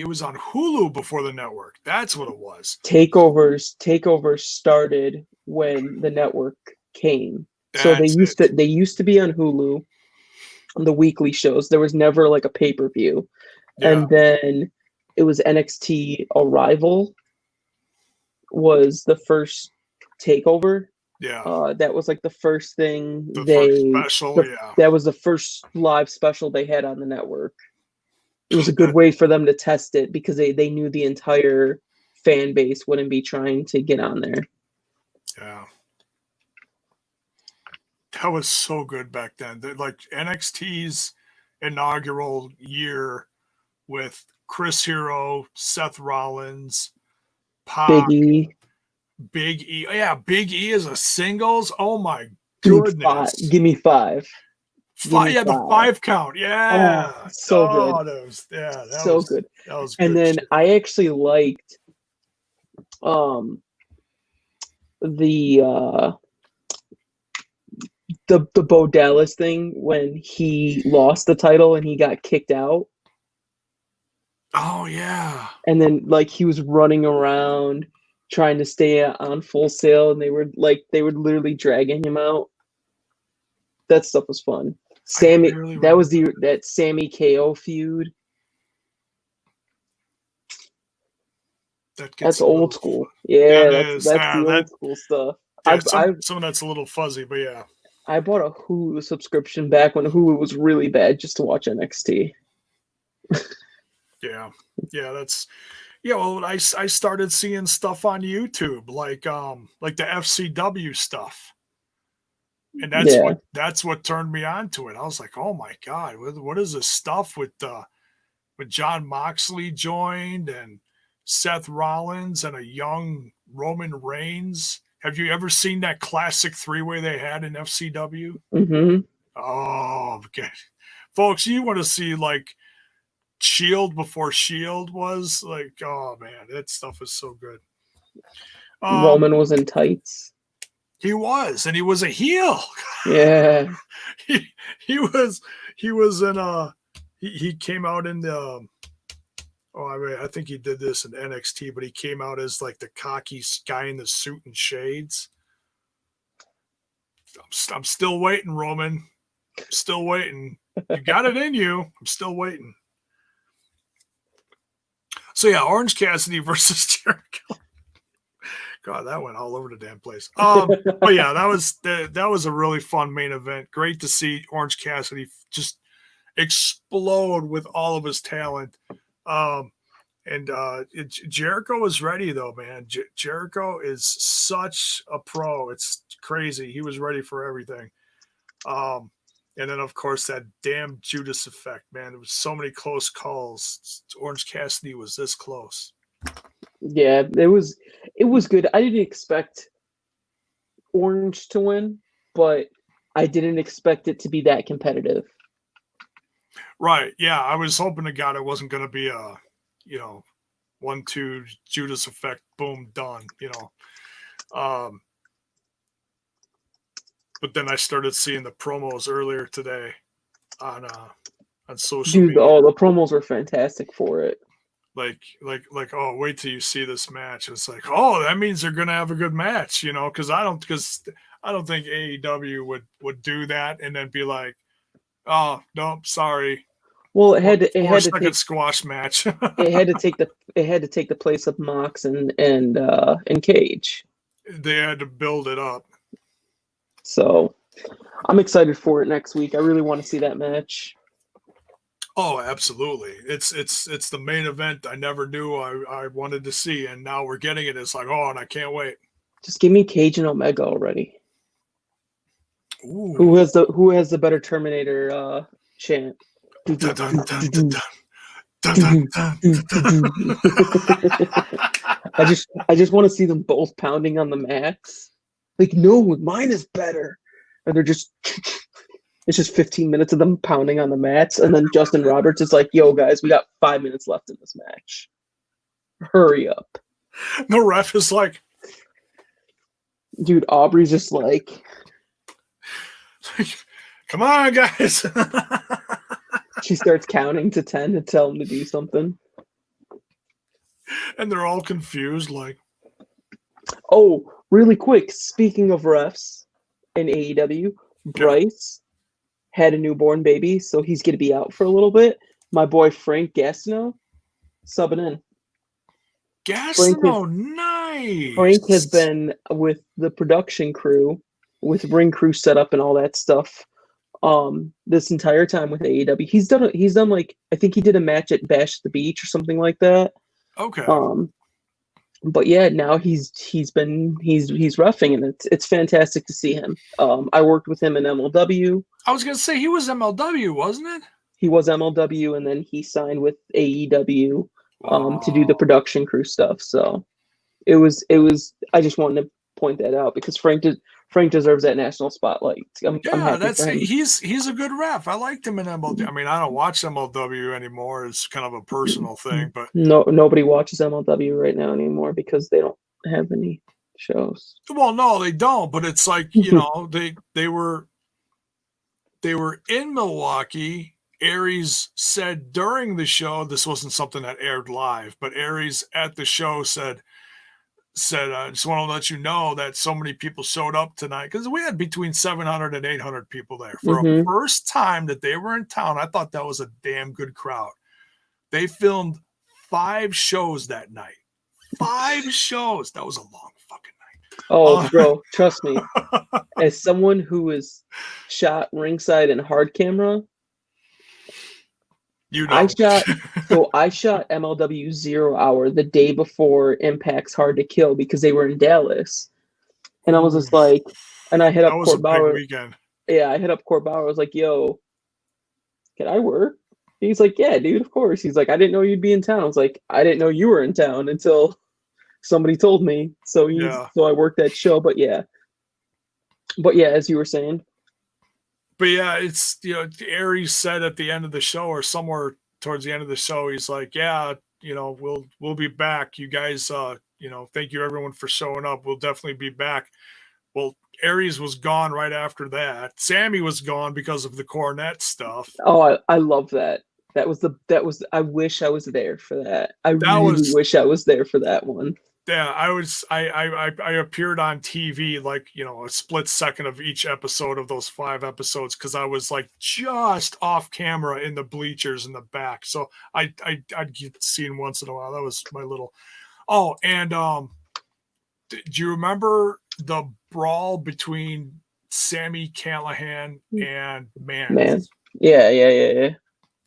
was on Hulu before the network. That's what it was. Takeovers started when the network came. So they used to be on Hulu on the weekly shows. There was never like a pay-per-view. Yeah. And then it was NXT Arrival was the first takeover. Yeah. That was like the first thing that was the first live special they had on the network. It was a good way for them to test it because they knew the entire fan base wouldn't be trying to get on there. Yeah. That was so good back then. Like NXT's inaugural year with Chris Hero, Seth Rollins, Pac, Big E. Yeah, Big E is a singles. Oh my goodness. Give me five. The 5 count. Yeah. Oh, so good. That was good. That was good. And then I actually liked the Bo Dallas thing when he lost the title and he got kicked out. Oh yeah. And then he was running around trying to stay on Full Sail, and they were literally dragging him out. That stuff was fun. That Sammy KO feud. That's old school. Yeah, that's the old school stuff. Yeah, some of that's a little fuzzy, but yeah. I bought a Hulu subscription back when Hulu was really bad just to watch NXT. Yeah, that's. Yeah, well, I started seeing stuff on YouTube like the FCW stuff, and that's what turned me on to it. I was like, oh my God, what is this stuff with John Moxley joined and Seth Rollins and a young Roman Reigns? Have you ever seen that classic 3-way they had in FCW? Mm-hmm. Oh, okay, folks, you want to see Shield before Shield was oh man, that stuff is so good. Roman was in tights. He was, and he was a heel. Yeah. he was in he came out in the I think he did this in NXT, but he came out as the cocky guy in the suit and shades. I'm still waiting, Roman. I'm still waiting. You got it in you. I'm still waiting. So yeah, Orange Cassidy versus Jericho. God, that went all over the damn place. But yeah, that was a really fun main event. Great to see Orange Cassidy just explode with all of his talent. Jericho is ready though, man. Jericho is such a pro. It's crazy. He was ready for everything. And then of course that damn Judas effect, man. There was so many close calls. Orange Cassidy was this close. Yeah, it was good. I didn't expect Orange to win, but I didn't expect it to be that competitive. Right. Yeah. I was hoping to God it wasn't going to be a, 1-2 Judas effect, boom, done, But then I started seeing the promos earlier today on social Dude, media. the promos were fantastic for it. Like, oh, wait till you see this match. It's like, oh, that means they're gonna have a good match, because I don't think AEW would do that and then be like, oh no, sorry. Well, it had to take squash match. it had to take the place of Mox and Cage. They had to build it up. So I'm excited for it next week. I really want to see that match. Oh, absolutely. It's the main event I never knew I wanted to see, and now we're getting it. It's like, oh, and I can't wait. Just give me Cage and Omega already. Ooh. Who has the better Terminator chant? I just want to see them both pounding on the mats. Like, no, mine is better. And they're just it's just 15 minutes of them pounding on the mats, and then Justin Roberts is like, yo guys, we got 5 minutes left in this match. Hurry up. The ref is like, dude, Aubrey's just like come on, guys. She starts counting to 10 to tell him to do something. And they're all confused, like. Oh, really quick, speaking of refs in AEW, Bryce had a newborn baby, so he's going to be out for a little bit. My boy Frank Gastineau subbing in. Gastineau, nice. Frank has been with the production crew, with ring crew setup and all that stuff, this entire time with AEW. He's done like, I think he did a match at Bash at the Beach or something like that. Okay. But yeah, now he's roughing, and it's fantastic to see him. I worked with him in MLW. I was gonna say he was MLW, wasn't it? He was MLW, and then he signed with AEW to do the production crew stuff. So it was. I just wanted to point that out because Frank deserves that national spotlight. I'm happy for him. He's a good ref. I liked him in MLW. I mean, I don't watch MLW anymore. It's kind of a personal thing, but nobody watches MLW right now anymore because they don't have any shows. Well, no, they don't. But it's like they were in Milwaukee. Aries said during the show, this wasn't something that aired live, but Aries at the show said, I just want to let you know that so many people showed up tonight because we had between 700 and 800 people there for a first time that they were in town. I thought that was a damn good crowd. They filmed 5 shows that night. 5 shows. That was a long fucking night. Oh, bro, trust me. As someone who was shot ringside and hard camera, I shot MLW 0 Hour the day before Impact's Hard to Kill because they were in Dallas. And I was just like, and I hit up Court Bauer. Weekend. Yeah, I hit up Court Bauer. I was like, yo, can I work? He's like, yeah, dude, of course. He's like, I didn't know you'd be in town. I was like, I didn't know you were in town until somebody told me. So I worked that show. But yeah, as you were saying. But yeah, it's, Aries said at the end of the show or somewhere towards the end of the show, he's like, yeah, we'll be back. You guys, thank you everyone for showing up. We'll definitely be back. Well, Aries was gone right after that. Sammy was gone because of the Cornette stuff. Oh, I love that. That was I wish I was there for that. I wish I was there for that one. Yeah, I appeared on TV like, a split second of each episode of those 5 episodes because I was like just off camera in the bleachers in the back. So I'd get seen once in a while. That was my little. Oh, and do you remember the brawl between Sammy Callahan and Man? Yeah.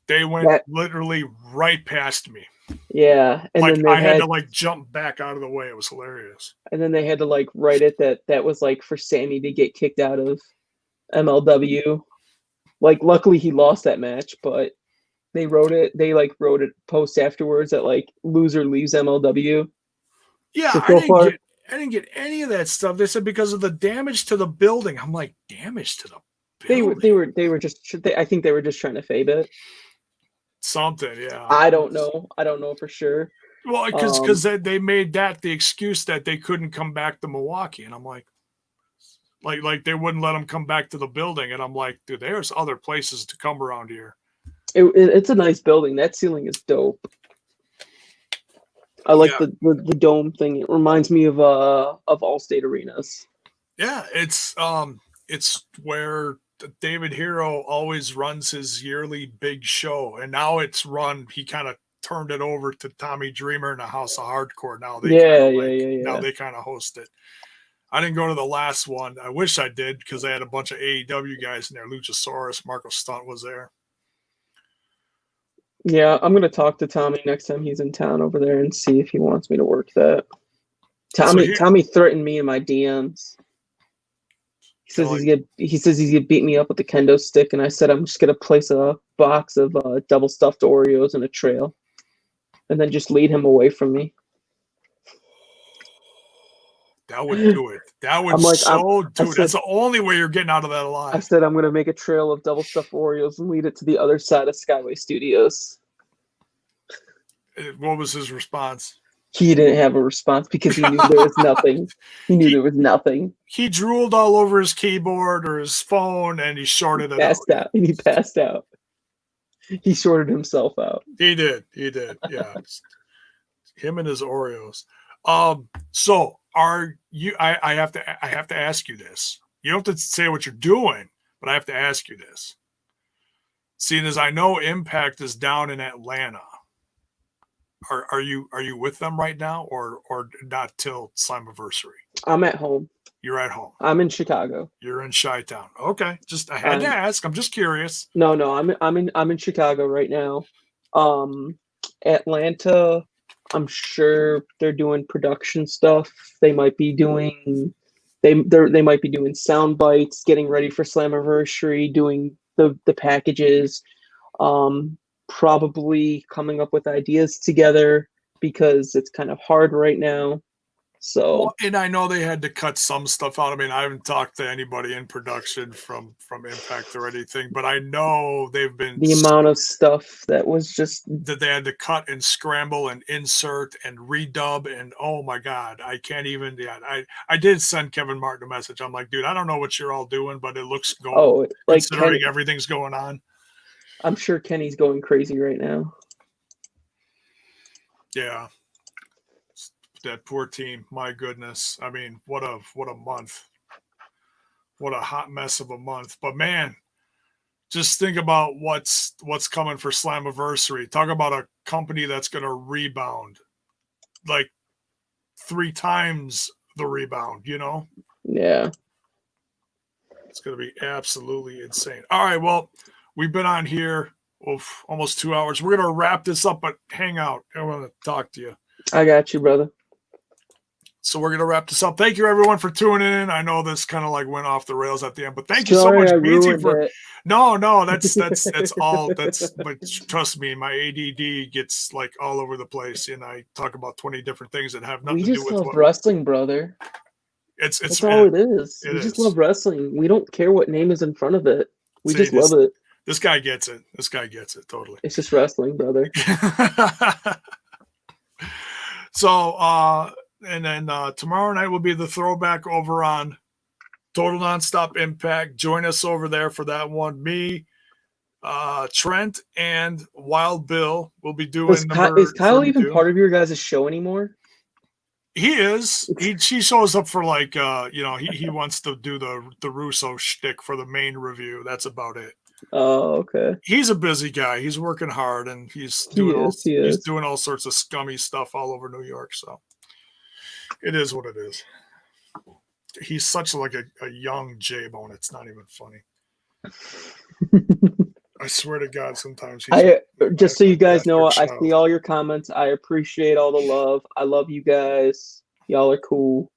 They went That- literally right past me. Yeah, and Like then they I had had to like jump back out of the way. It was hilarious. and then they had to like write it that was like for Sammy to get kicked out of MLW. Like luckily he lost that match, but they wrote it post afterwards that like loser leaves MLW. Yeah, So I didn't far get any of that stuff. They said because of the damage to the building. I'm like, damage to the building. they were just I think they were just trying to fade it. Something, yeah. I don't know for sure. Well, because they made that the excuse that they couldn't come back to Milwaukee, and I'm like they wouldn't let them come back to the building, and I'm like, dude, there's other places to come around here. It's a nice building. That ceiling is dope. I like the dome thing. It reminds me of Allstate Arenas. Yeah, it's where David Hero always runs his yearly big show, and now it's run. He kind of turned it over to Tommy Dreamer and the House of Hardcore. Now they now they kind of host it. I didn't go to the last one. I wish I did because they had a bunch of AEW guys in there. Luchasaurus, Marco Stunt was there. Yeah, I'm gonna talk to Tommy next time he's in town over there and see if he wants me to work that. Tommy threatened me in my DMs. He says he's gonna beat me up with the kendo stick, and I said I'm just gonna place a box of double stuffed Oreos in a trail, and then just lead him away from me. That would do it. That would that's the only way you're getting out of that alive. I said I'm gonna make a trail of double stuffed Oreos and lead it to the other side of Skyway Studios. What was his response? He didn't have a response because he knew there was nothing. He knew there was nothing. He drooled all over his keyboard or his phone, and he shorted it out. He passed out. He shorted himself out. He did. Yeah. Him and his Oreos. So are you? I have to ask you this. You don't have to say what you're doing, but I have to ask you this. Seeing as I know Impact is down in Atlanta, are you with them right now, or not till Slammiversary? I'm at home. You're at home. I'm in Chicago. You're in Chi-Town. Okay, just I had to ask. I'm just curious. No, I'm in Chicago right now. Atlanta, I'm sure they're doing production stuff. They might be doing they might be doing sound bites, getting ready for Slammiversary, doing the packages, probably coming up with ideas together because it's kind of hard right now. So, well, and I know they had to cut some stuff out. I mean, I haven't talked to anybody in production from Impact or anything, but I know they've been the amount of stuff that was just that they had to cut and scramble and insert and redub, and oh my god, I can't even. Yeah, I did send Kevin Martin a message. I'm like, dude, I don't know what you're all doing, but it looks going. Oh, like considering everything's going on. I'm sure Kenny's going crazy right now. Yeah. That poor team, my goodness. I mean, what a month. What a hot mess of a month. But man, just think about what's coming for Slammiversary. Talk about a company that's going to rebound like 3 times the rebound, you know? Yeah. It's going to be absolutely insane. All right, well, we've been on here almost 2 hours. We're going to wrap this up, but hang out. I want to talk to you. I got you, brother. So we're going to wrap this up. Thank you, everyone, for tuning in. I know this kind of like went off the rails at the end, but thank you so much, BT, for it. No, that's all. But trust me, my ADD gets like all over the place, and I talk about 20 different things that have nothing to do with. We just love wrestling, brother. That's all it is. We just love wrestling. We don't care what name is in front of it. We just love it. This guy gets it. This guy gets it totally. It's just wrestling, brother. So, and then tomorrow night will be the throwback over on Total Nonstop Impact. Join us over there for that one. Me, Trent, and Wild Bill will be doing. Is Kyle even part of your guys' show anymore? He is. He shows up for like he wants to do the Russo shtick for the main review. That's about it. Oh, okay. He's a busy guy. He's working hard, and he's doing all sorts of scummy stuff all over New York. So it is what it is. He's such like a young J-Bone. It's not even funny. I swear to God, sometimes he's Just so you guys know, I bastard see child. all your comments. I appreciate all the love. I love you guys. Y'all are cool.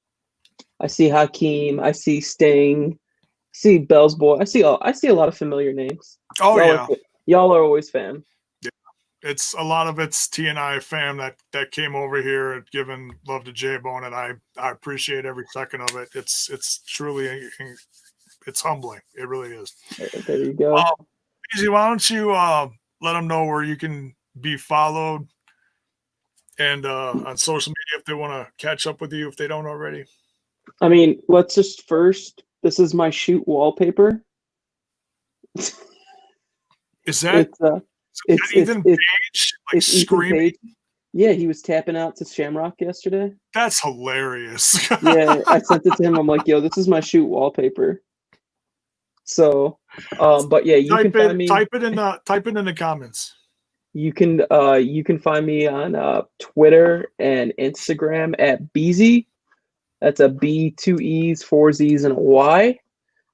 I see Hakeem. I see Sting. I see Bell's boy. I see a lot of familiar names. Oh Y'all yeah. y'all are always fam. It's a lot of it's TNI fam that came over here and given love to J-Bone, and I appreciate every second of it. It's truly it's humbling. It really is. There you go. Easy, why don't you let them know where you can be followed and on social media if they want to catch up with you if they don't already. I mean, let's just first. This is my shoot wallpaper. Is that It's Ethan it's Page like it's Ethan screaming? Page. Yeah, he was tapping out to Shamrock yesterday. That's hilarious. Yeah, I sent it to him. I'm like, yo, this is my shoot wallpaper. So, but yeah, you can find me. Type it in the comments. You can find me on Twitter and Instagram at Beezy. That's a B, 2 E's, 4 Z's, and a Y.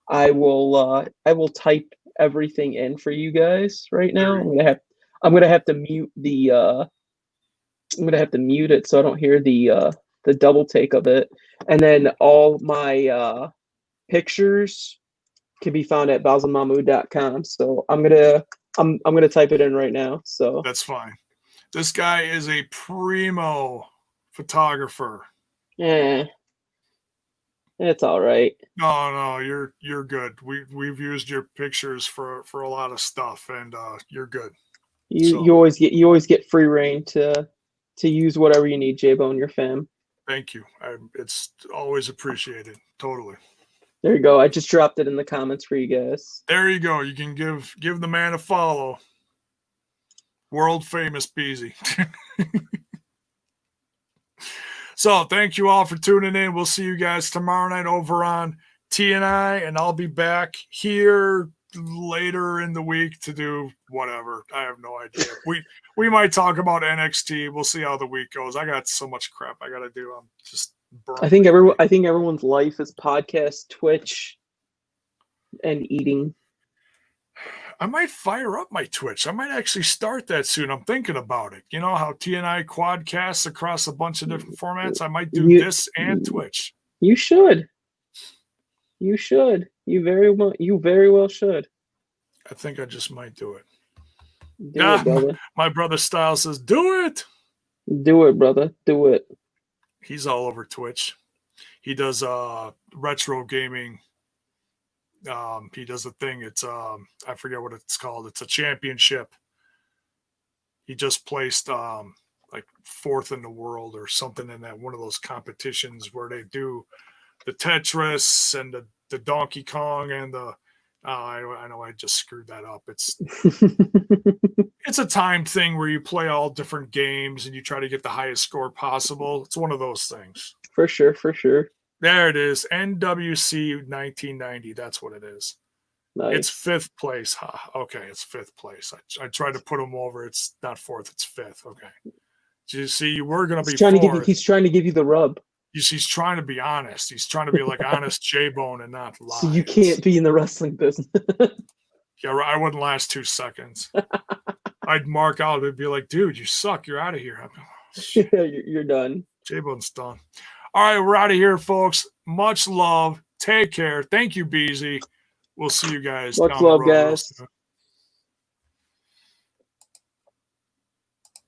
I will type everything in for you guys right now. I'm gonna have to mute the I'm gonna have to mute it so I don't hear the double take of it. And then all my pictures can be found at balsamahmood.com. So I'm gonna type it in right now. So That's fine. This guy is a primo photographer. yeah, it's all right. No, you're good. We've used your pictures for a lot of stuff, and you're good. You always get free reign to use whatever you need, J-Bone, your fam. Thank you. It's always appreciated. Totally. There you go. I just dropped it in the comments for you guys. There you go. You can give the man a follow. World famous Beezy. So thank you all for tuning in. We'll see you guys tomorrow night over on TNI, and I'll be back here later in the week to do whatever. I have no idea. We might talk about NXT. We'll see how the week goes. I got so much crap I got to do. I'm just burnt. I think everyone's life is podcast, Twitch, and eating. I might fire up my Twitch. I might actually start that soon. I'm thinking about it. You know how TNI quadcasts across a bunch of different formats? I might do this and Twitch. You should. You should. You very well should. I think I just might do it. Do it, brother. My brother Styles says, do it. Do it, brother. Do it. He's all over Twitch. He does retro gaming. He does a thing. It's I forget what it's called. It's a championship. He just placed like 4th in the world or something in that one of those competitions where they do the Tetris and the Donkey Kong and the I know I just screwed that up. It's a timed thing where you play all different games and you try to get the highest score possible. It's one of those things. For sure, for sure. There it is. NWC 1990. That's what it is. Nice. It's 5th place. Okay, it's 5th place. I tried to put him over. It's not 4th. It's 5th. Okay. Do you see? You were going to be 4th. He's trying to give you the rub. He's trying to be honest. He's trying to be like honest J-Bone and not lie. So you can't be in the wrestling business. Yeah, I wouldn't last 2 seconds. I'd mark out. It'd be like, dude, you suck. You're out of here. You're done. J-Bone's done. All right, we're out of here, folks. Much love. Take care. Thank you, Beezy. We'll see you guys. Much love, guys.